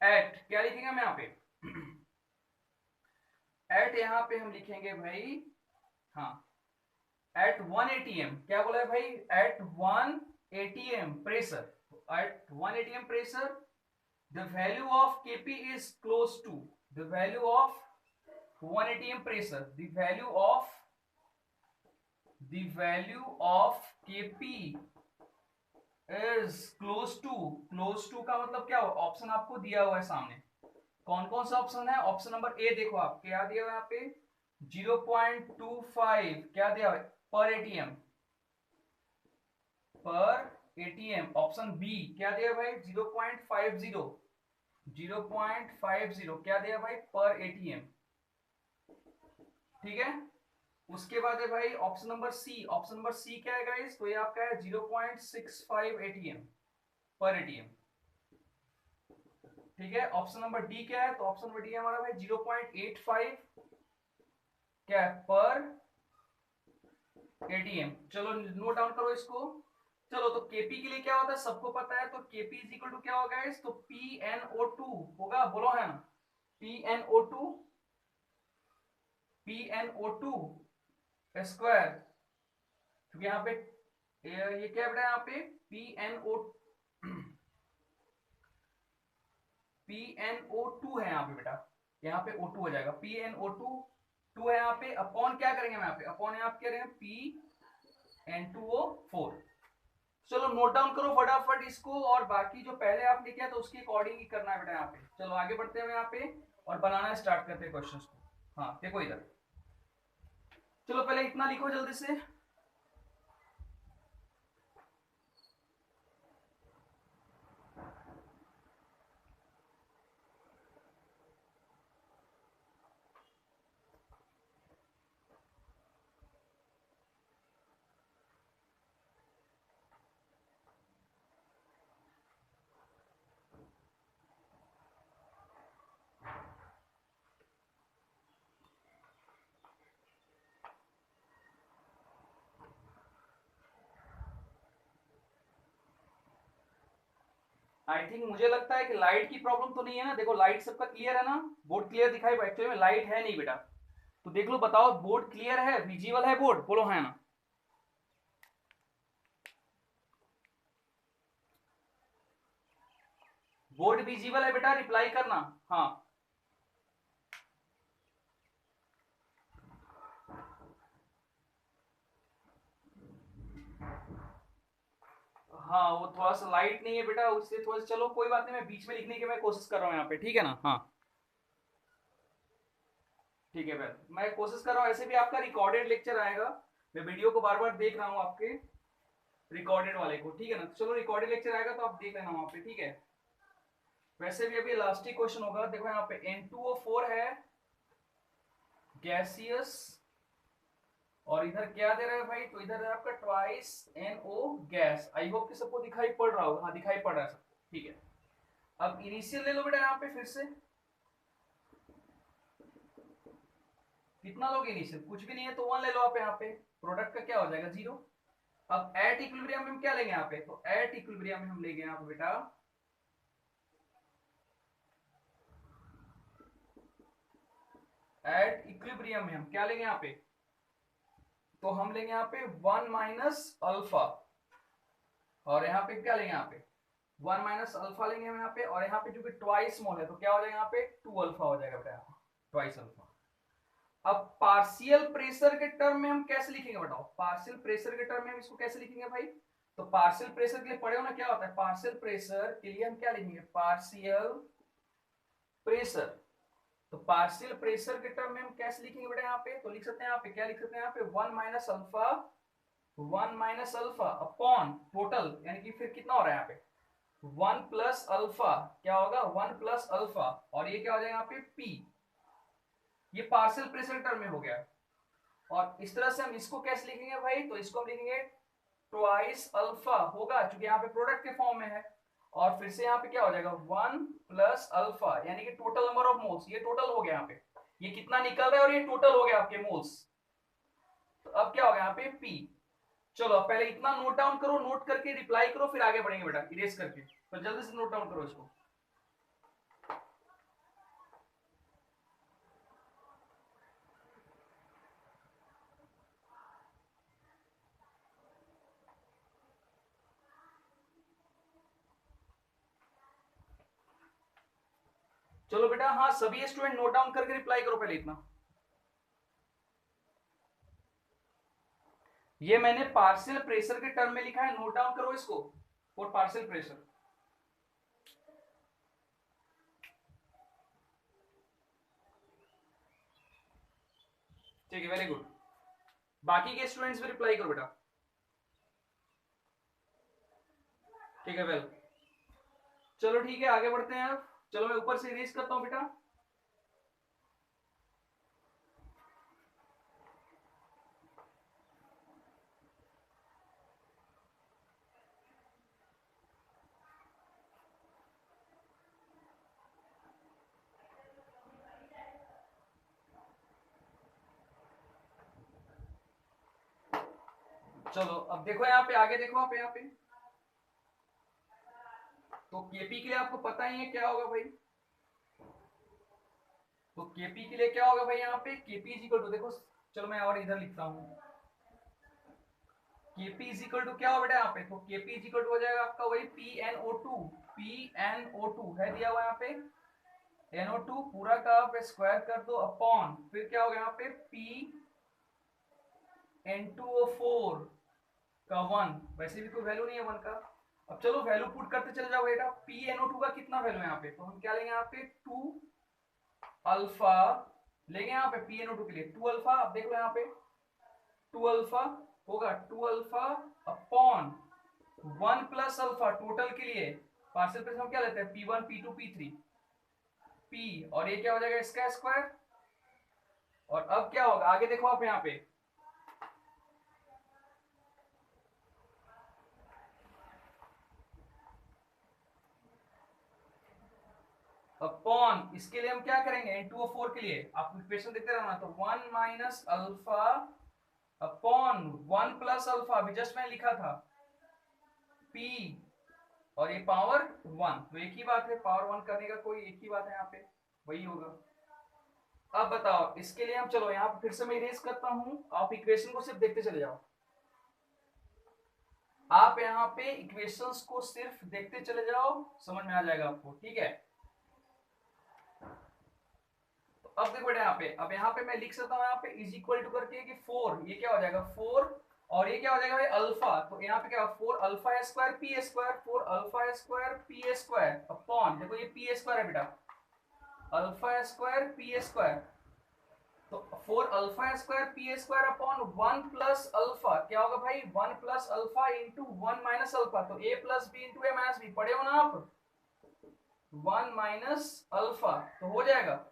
एट क्या लिखेंगे हम यहाँ पे, एट यहाँ पे हम लिखेंगे भाई, हाँ, एट 1 atm, क्या बोला है भाई, at 1 atm pressure, at 1 atm pressure the value of kp is close to the value of 1 atm pressure, the value of kp is close to का मतलब क्या हो, ऑप्शन आपको दिया हुआ है सामने, कौन कौन सा ऑप्शन है? ऑप्शन नंबर ए देखो आप, क्या दिया हुआ है यहाँ पे 0.25 क्या दिया हुआ है पर एटीएम, पर एटीएम। ऑप्शन बी क्या दिया भाई 0.50, 0.50 क्या दिया भाई पर एटीएम, ठीक है। उसके बाद है भाई option number C, option number C क्या है गाइस, तो ये आपका है 0.65 एटीएम पर एटीएम, ठीक है। ऑप्शन नंबर डी क्या है, तो ऑप्शन नंबर डी है हमारा भाई 0.85 क्या है पर एटीएम। चलो नोट डाउन करो इसको। चलो तो केपी के लिए क्या होता है सबको पता है, तो केपी इज इक्वल टू क्या होगा गाइस, तो PnO2 होगा, बोलो है ना PnO2, PnO2 स्क्वायर, क्योंकि यहाँ पे ये क्या बेटा यहाँ पे PnO2 है यहाँ पे बेटा, यहाँ पे O2 हो जाएगा, PnO2 है यहाँ पे, अपॉन क्या करेंगे यहाँ पे, अपॉन यहाँ पे करेंगे PnO4। चलो नोट डाउन करो फटाफट इसको, और बाकी जो पहले आपने किया तो उसके अकॉर्डिंग ही करना है बेटा यहाँ पे। चलो आगे बढ़ते हैं यहाँ पे और बनाना स्टार्ट करते हैं क्वेश्चंस को। हाँ देखो इधर, चलो पहले इतना लिखो जल्दी से। आई थिंक मुझे लगता है कि लाइट की प्रॉब्लम तो नहीं है ना, देखो लाइट सबका क्लियर है ना, बोर्ड क्लियर दिखाई, एक्चुअली में लाइट है नहीं बेटा, तो देख लो बताओ बोर्ड क्लियर है, विजिबल है बोर्ड, बोलो है ना। बोर्ड विजिबल है बेटा, रिप्लाई करना। हाँ हाँ वो थोड़ा सा लाइट नहीं है बेटा, उससे थोड़ा सा, चलो कोई बात नहीं, मैं बीच में लिखने की मैं कोशिश कर रहा हूँ यहाँ पे, ठीक है ना। हाँ ठीक है भाई, मैं कोशिश कर रहा हूँ, ऐसे भी आपका रिकॉर्डेड लेक्चर आएगा, मैं वीडियो को बार बार देख रहा हूँ आपके रिकॉर्डेड वाले को, ठीक है ना। चलो रिकॉर्डेड लेक्चर आएगा तो आप देख लेना वहां पे, ठीक है। वैसे भी अभी लास्ट ही क्वेश्चन होगा, देखो यहाँ पे N2O4 है गैसियस, और इधर क्या दे रहा है भाई, तो इधर है आपका twice NO gas. I hope कि सबको दिखाई पड़ रहा होगा, हाँ दिखाई पड़ रहा है सबको, ठीक है। अब इनिशियल ले लो बेटा यहाँ पे फिर से, कितना लोगे इनिशियल, कुछ भी नहीं है तो 1 ले लो आप यहाँ पे, प्रोडक्ट का क्या हो जाएगा 0। अब एट इक्विलिब्रियम में हम क्या लेंगे यहाँ पे, तो एट इक्विलिब्रियम में हम लेंगे यहाँ पे बेटा एट इक्विलिब्रियम में हम क्या लेंगे यहाँ पे, तो हम लेंगे यहाँ पे 1 माइनस अल्फा, और यहाँ पे क्या लेंगे यहाँ पे 1 माइनस अल्फा लेंगे हम यहाँ पे, और यहाँ पे जो कि ट्वाइस मोल है तो क्या हो जाएगा यहाँ पे 2 अल्फा हो जाएगा बेटा, ट्वाइस अल्फा। अब पार्शियल प्रेशर के टर्म में हम कैसे लिखेंगे बताओ, पार्शियल प्रेशर के टर्म में हम इसको कैसे लिखेंगे भाई, तो पार्शियल प्रेशर के लिए पढ़े हो ना क्या होता है, पार्शियल प्रेशर के लिए हम क्या लिखेंगे, पार्शियल प्रेशर, तो पार्शियल प्रेशर के टर्म में हम कैसे लिखेंगे बेटा यहाँ पे, तो लिख सकते हैं यहाँ पे, क्या लिख सकते हैं यहाँ पे 1 minus alpha, 1 minus alpha upon total, यानी कि फिर कितना हो रहा है यहाँ पे 1 प्लस अल्फा, क्या होगा 1 प्लस अल्फा, और ये क्या हो जाएगा यहाँ पे P, ये पार्शियल प्रेशर टर्म में हो गया। और इस तरह से हम इसको कैसे लिखेंगे भाई, तो इसको हम लिखेंगे ट्वाइस अल्फा होगा, क्योंकि यहाँ पे प्रोडक्ट के फॉर्म में है, और फिर से यहाँ पे क्या हो जाएगा 1 प्लस अल्फा, यानी कि टोटल नंबर ऑफ मोल्स, ये टोटल हो गया यहाँ पे, ये कितना निकल रहा है और ये टोटल हो गया आपके मोल्स, तो अब क्या हो गया यहाँ पे P। चलो पहले इतना नोट डाउन करो, नोट करके रिप्लाई करो, फिर आगे बढ़ेंगे बेटा इरेज करके, तो जल्दी से नोट डाउन करो इसको। चलो बेटा हाँ सभी स्टूडेंट नोट डाउन करके रिप्लाई करो पहले इतना। ये मैंने पार्शियल प्रेशर के टर्म में लिखा है, नोट डाउन करो इसको, फॉर पार्शियल प्रेशर। ठीक है, वेरी गुड। बाकी के स्टूडेंट्स भी रिप्लाई करो बेटा। ठीक है, वेल, चलो ठीक है, आगे बढ़ते हैं अब। चलो मैं ऊपर से इरेज करता हूं बेटा। चलो अब देखो यहाँ पे, आगे देखो आप यहाँ पे। तो केपी के लिए आपको पता ही है क्या होगा भाई। तो केपी के लिए क्या होगा भाई यहाँ पे, केपी इज इक्वल टू, देखो चलो मैं और इधर लिखता हूँ। केपी इज इक्वल टू क्या हो बेटा यहाँ पे, तो केपी इज इक्वल टू हो जाएगा आपका वही PnO2। PnO2 है दिया हुआ यहाँ पे, NO2 पूरा का आप स्क्वायर कर दो अपॉन, फिर क्या होगा यहाँ पे PN2O4 का 1, वैसे भी कोई वैल्यू नहीं है 1 का। अब चलो वैल्यू पुट करते चले जाओ बेटा। PnO2 का कितना वैल्यू है यहाँ पे, तो हम क्या लेंगे यहाँ पे 2 अल्फा लेंगे यहाँ पे PnO2 के लिए 2 अल्फा। अब देख लो यहाँ पे 2 अल्फा होगा 2 alpha upon 1 plus alpha total के लिए पार्शियल पे हम क्या लेते हैं P1 P2 P3 P, और ये क्या हो जाएगा इसका स्क्वायर। और अब क्या होगा आगे देखो आप यहाँ पे, अपॉन इसके लिए हम क्या करेंगे N2O4 के लिए आप इक्वेशन देखते रहना, तो 1 minus alpha upon 1 plus alpha, अभी जस्ट मैंने लिखा था P, और ये पावर 1, तो एक ही बात है, पावर 1 करने का कोई एक ही बात है यहाँ पे, वही होगा। अब बताओ इसके लिए हम, चलो यहाँ पे फिर से मैं इरेज करता हूं, आप इक्वेशन को सिर्फ देखते चले जाओ। आप यहाँ पे इक्वेशंस को सिर्फ देखते चले जाओ, समझ में आ जाएगा आपको, ठीक है। तो अब देखो बेटा यहाँ पे, अब यहाँ पे मैं लिख सकता हूँ यहाँ पे इज इक्वल टू करके कि 4, ये क्या हो जाएगा 4, और ये क्या हो जाएगा भाई अल्फा, तो यहाँ पे क्या 4 alpha square P square, 4 alpha square P square upon, देखो ये पी स्क्वायर है बेटा, अल्फा स्क्वायर पी स्क्वायर, तो 4 alpha square P square upon 1 plus alpha, क्या होगा भाई 1 plus alpha into 1 minus alpha, तो a plus B into A minus B, पढ़े हो ना आप, 1 माइनस अल्फा, तो हो जाएगा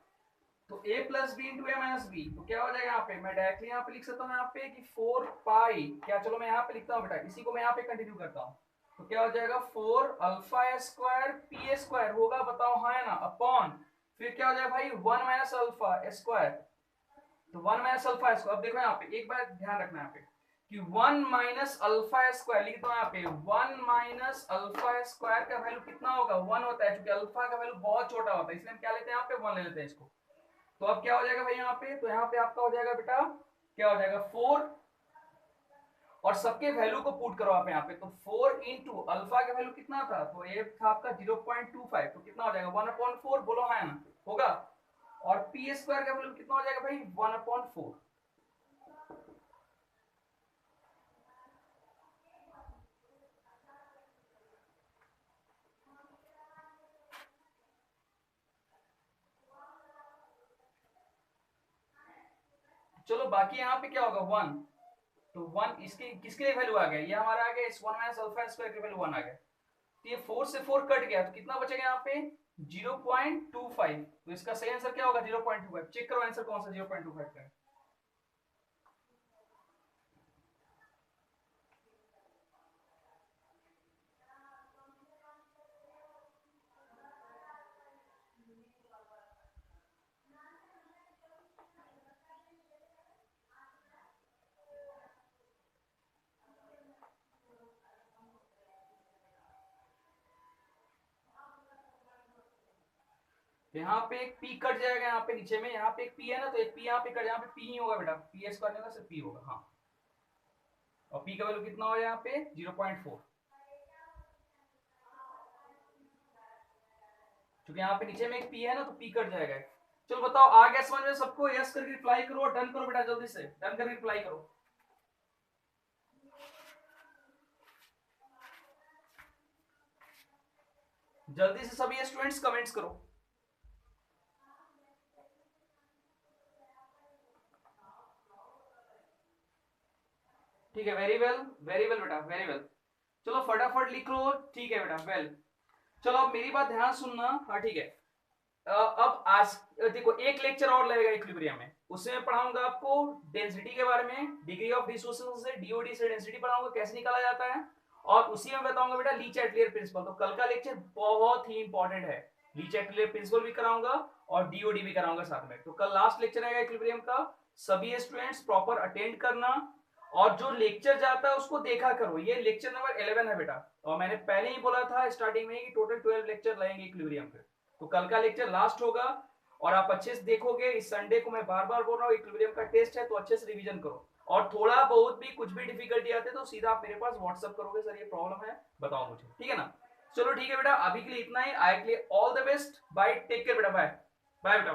तो a plus B into A minus B, तो क्या हो जाएगा यहाँ पे, मैं डायरेक्टली यहाँ पे लिख सकता हूँ यहाँ पे कि 4 पाई, क्या चलो मैं यहाँ पे लिखता हूँ बेटा, इसी को मैं यहाँ पे कंटिन्यू करता हूँ, तो क्या हो जाएगा 4 अल्फा स्क्वायर पी स्क्वायर होगा, बताओ हाँ है ना, अपॉन फिर क्या हो जाएगा भाई 1 माइनस अल्फा स्क्वायर, तो 1 माइनस अल्फा स्क्वायर। अब देखो यहाँ पे एक बार ध्यान रखना यहाँ पे कि 1 माइनस अल्फा स्क्वायर लिख दो यहाँ पे, 1 माइनस अल्फा स्क्वायर का वैल्यू कितना होगा 1 होता है, क्योंकि अल्फा का वैल्यू बहुत छोटा होता है, इसलिए हम क्या लेते हैं यहाँ पे 1 ले लेते हैं इसको। तो अब क्या हो जाएगा भाई यहाँ पे, तो यहाँ पे आपका हो जाएगा बेटा क्या हो जाएगा 4, और सबके वैल्यू को पुट करो आप यहाँ पे, तो 4 इंटू अल्फा का वैल्यू कितना था, तो ये था आपका 0.25, तो कितना हो जाएगा 1/4, बोलो हाँ ना होगा, और पी स्क्वायर का वैल्यू कितना हो जाएगा भाई 1/4। चलो बाकी यहाँ पे क्या होगा 1, तो 1 इसके किसके लिए वैल्यू आ गया, ये हमारा आ गया इस 1 माइनस अल्फा स्क्वायर के वैल्यू 1 आ गया, तो ये 4 से 4 कट गया, तो कितना बचेगा यहाँ पे 0.25, तो इसका सही आंसर क्या होगा 0.25, चेक करो आंसर कौन सा 0.25 का है। यहाँ पे एक पी कट जाएगा, यहाँ पे नीचे में यहाँ पे एक पी है ना, तो एक पी यहाँ पे कट, यहाँ पे पी ही होगा बेटा, पी स्क्वायर नहीं होगा सिर्फ पी होगा, हाँ, और पी का वैल्यू कितना हो यहाँ पे 0.4, क्योंकि यहाँ पे नीचे में एक पी है ना, तो पी कट जाएगा। चलो बताओ आ गया समझ में सबको, यस करके रिप्लाई करो, डन करो बेटा, जल्दी से डन करके रिप्लाई करो। जल्दी से सभी स्टूडेंट्स कमेंट्स करो। ठीक है, वेरी वेल बेटा, वेरी वेल। चलो फटाफट लिख लो, ठीक है बेटा, वेल। चलो अब मेरी बात ध्यान सुनना, हाँ ठीक है। अब आज देखो एक लेक्चर और लगेगा इक्विलिब्रियम में, उसमें पढ़ाऊंगा आपको डेंसिटी के बारे में, डिग्री ऑफ डिसोसिएशन से डीओडी से डेंसिटी पढ़ाऊंगा कैसे निकाला जाता है, और उसी में बताऊंगा बेटा ली चैटलियर प्रिंसिपल। तो कल का लेक्चर बहुत ही इंपॉर्टेंट है, ली चैटलियर प्रिंसिपल भी कराऊंगा और डीओडी भी कराऊंगा साथ में। तो कल लास्ट लेक्चर आएगा इक्विलिब्रियम का, सभी स्टूडेंट्स प्रॉपर अटेंड करना, और जो लेक्चर जाता है उसको देखा करो। ये लेक्चर नंबर 11 है बेटा, और मैंने पहले ही बोला था स्टार्टिंग में कि टोटल 12 लेक्चर लगेंगे इक्विलिब्रियम पे। तो कल का लेक्चर लास्ट होगा और आप अच्छे से देखोगे। इस संडे को मैं बार बार बोल रहा हूँ इक्विलिब्रियम का टेस्ट है, तो अच्छे से रिवीजन करो, और थोड़ा बहुत भी कुछ भी डिफिकल्टी आते तो सीधा आप मेरे पास व्हाट्सअप करोगे, सर ये प्रॉब्लम है बताओ मुझे, ठीक है ना। चलो ठीक है बेटा, अभी के लिए इतना ही। आई के लिए all the best, bye, take care बेटा, बाय बाय बेटा।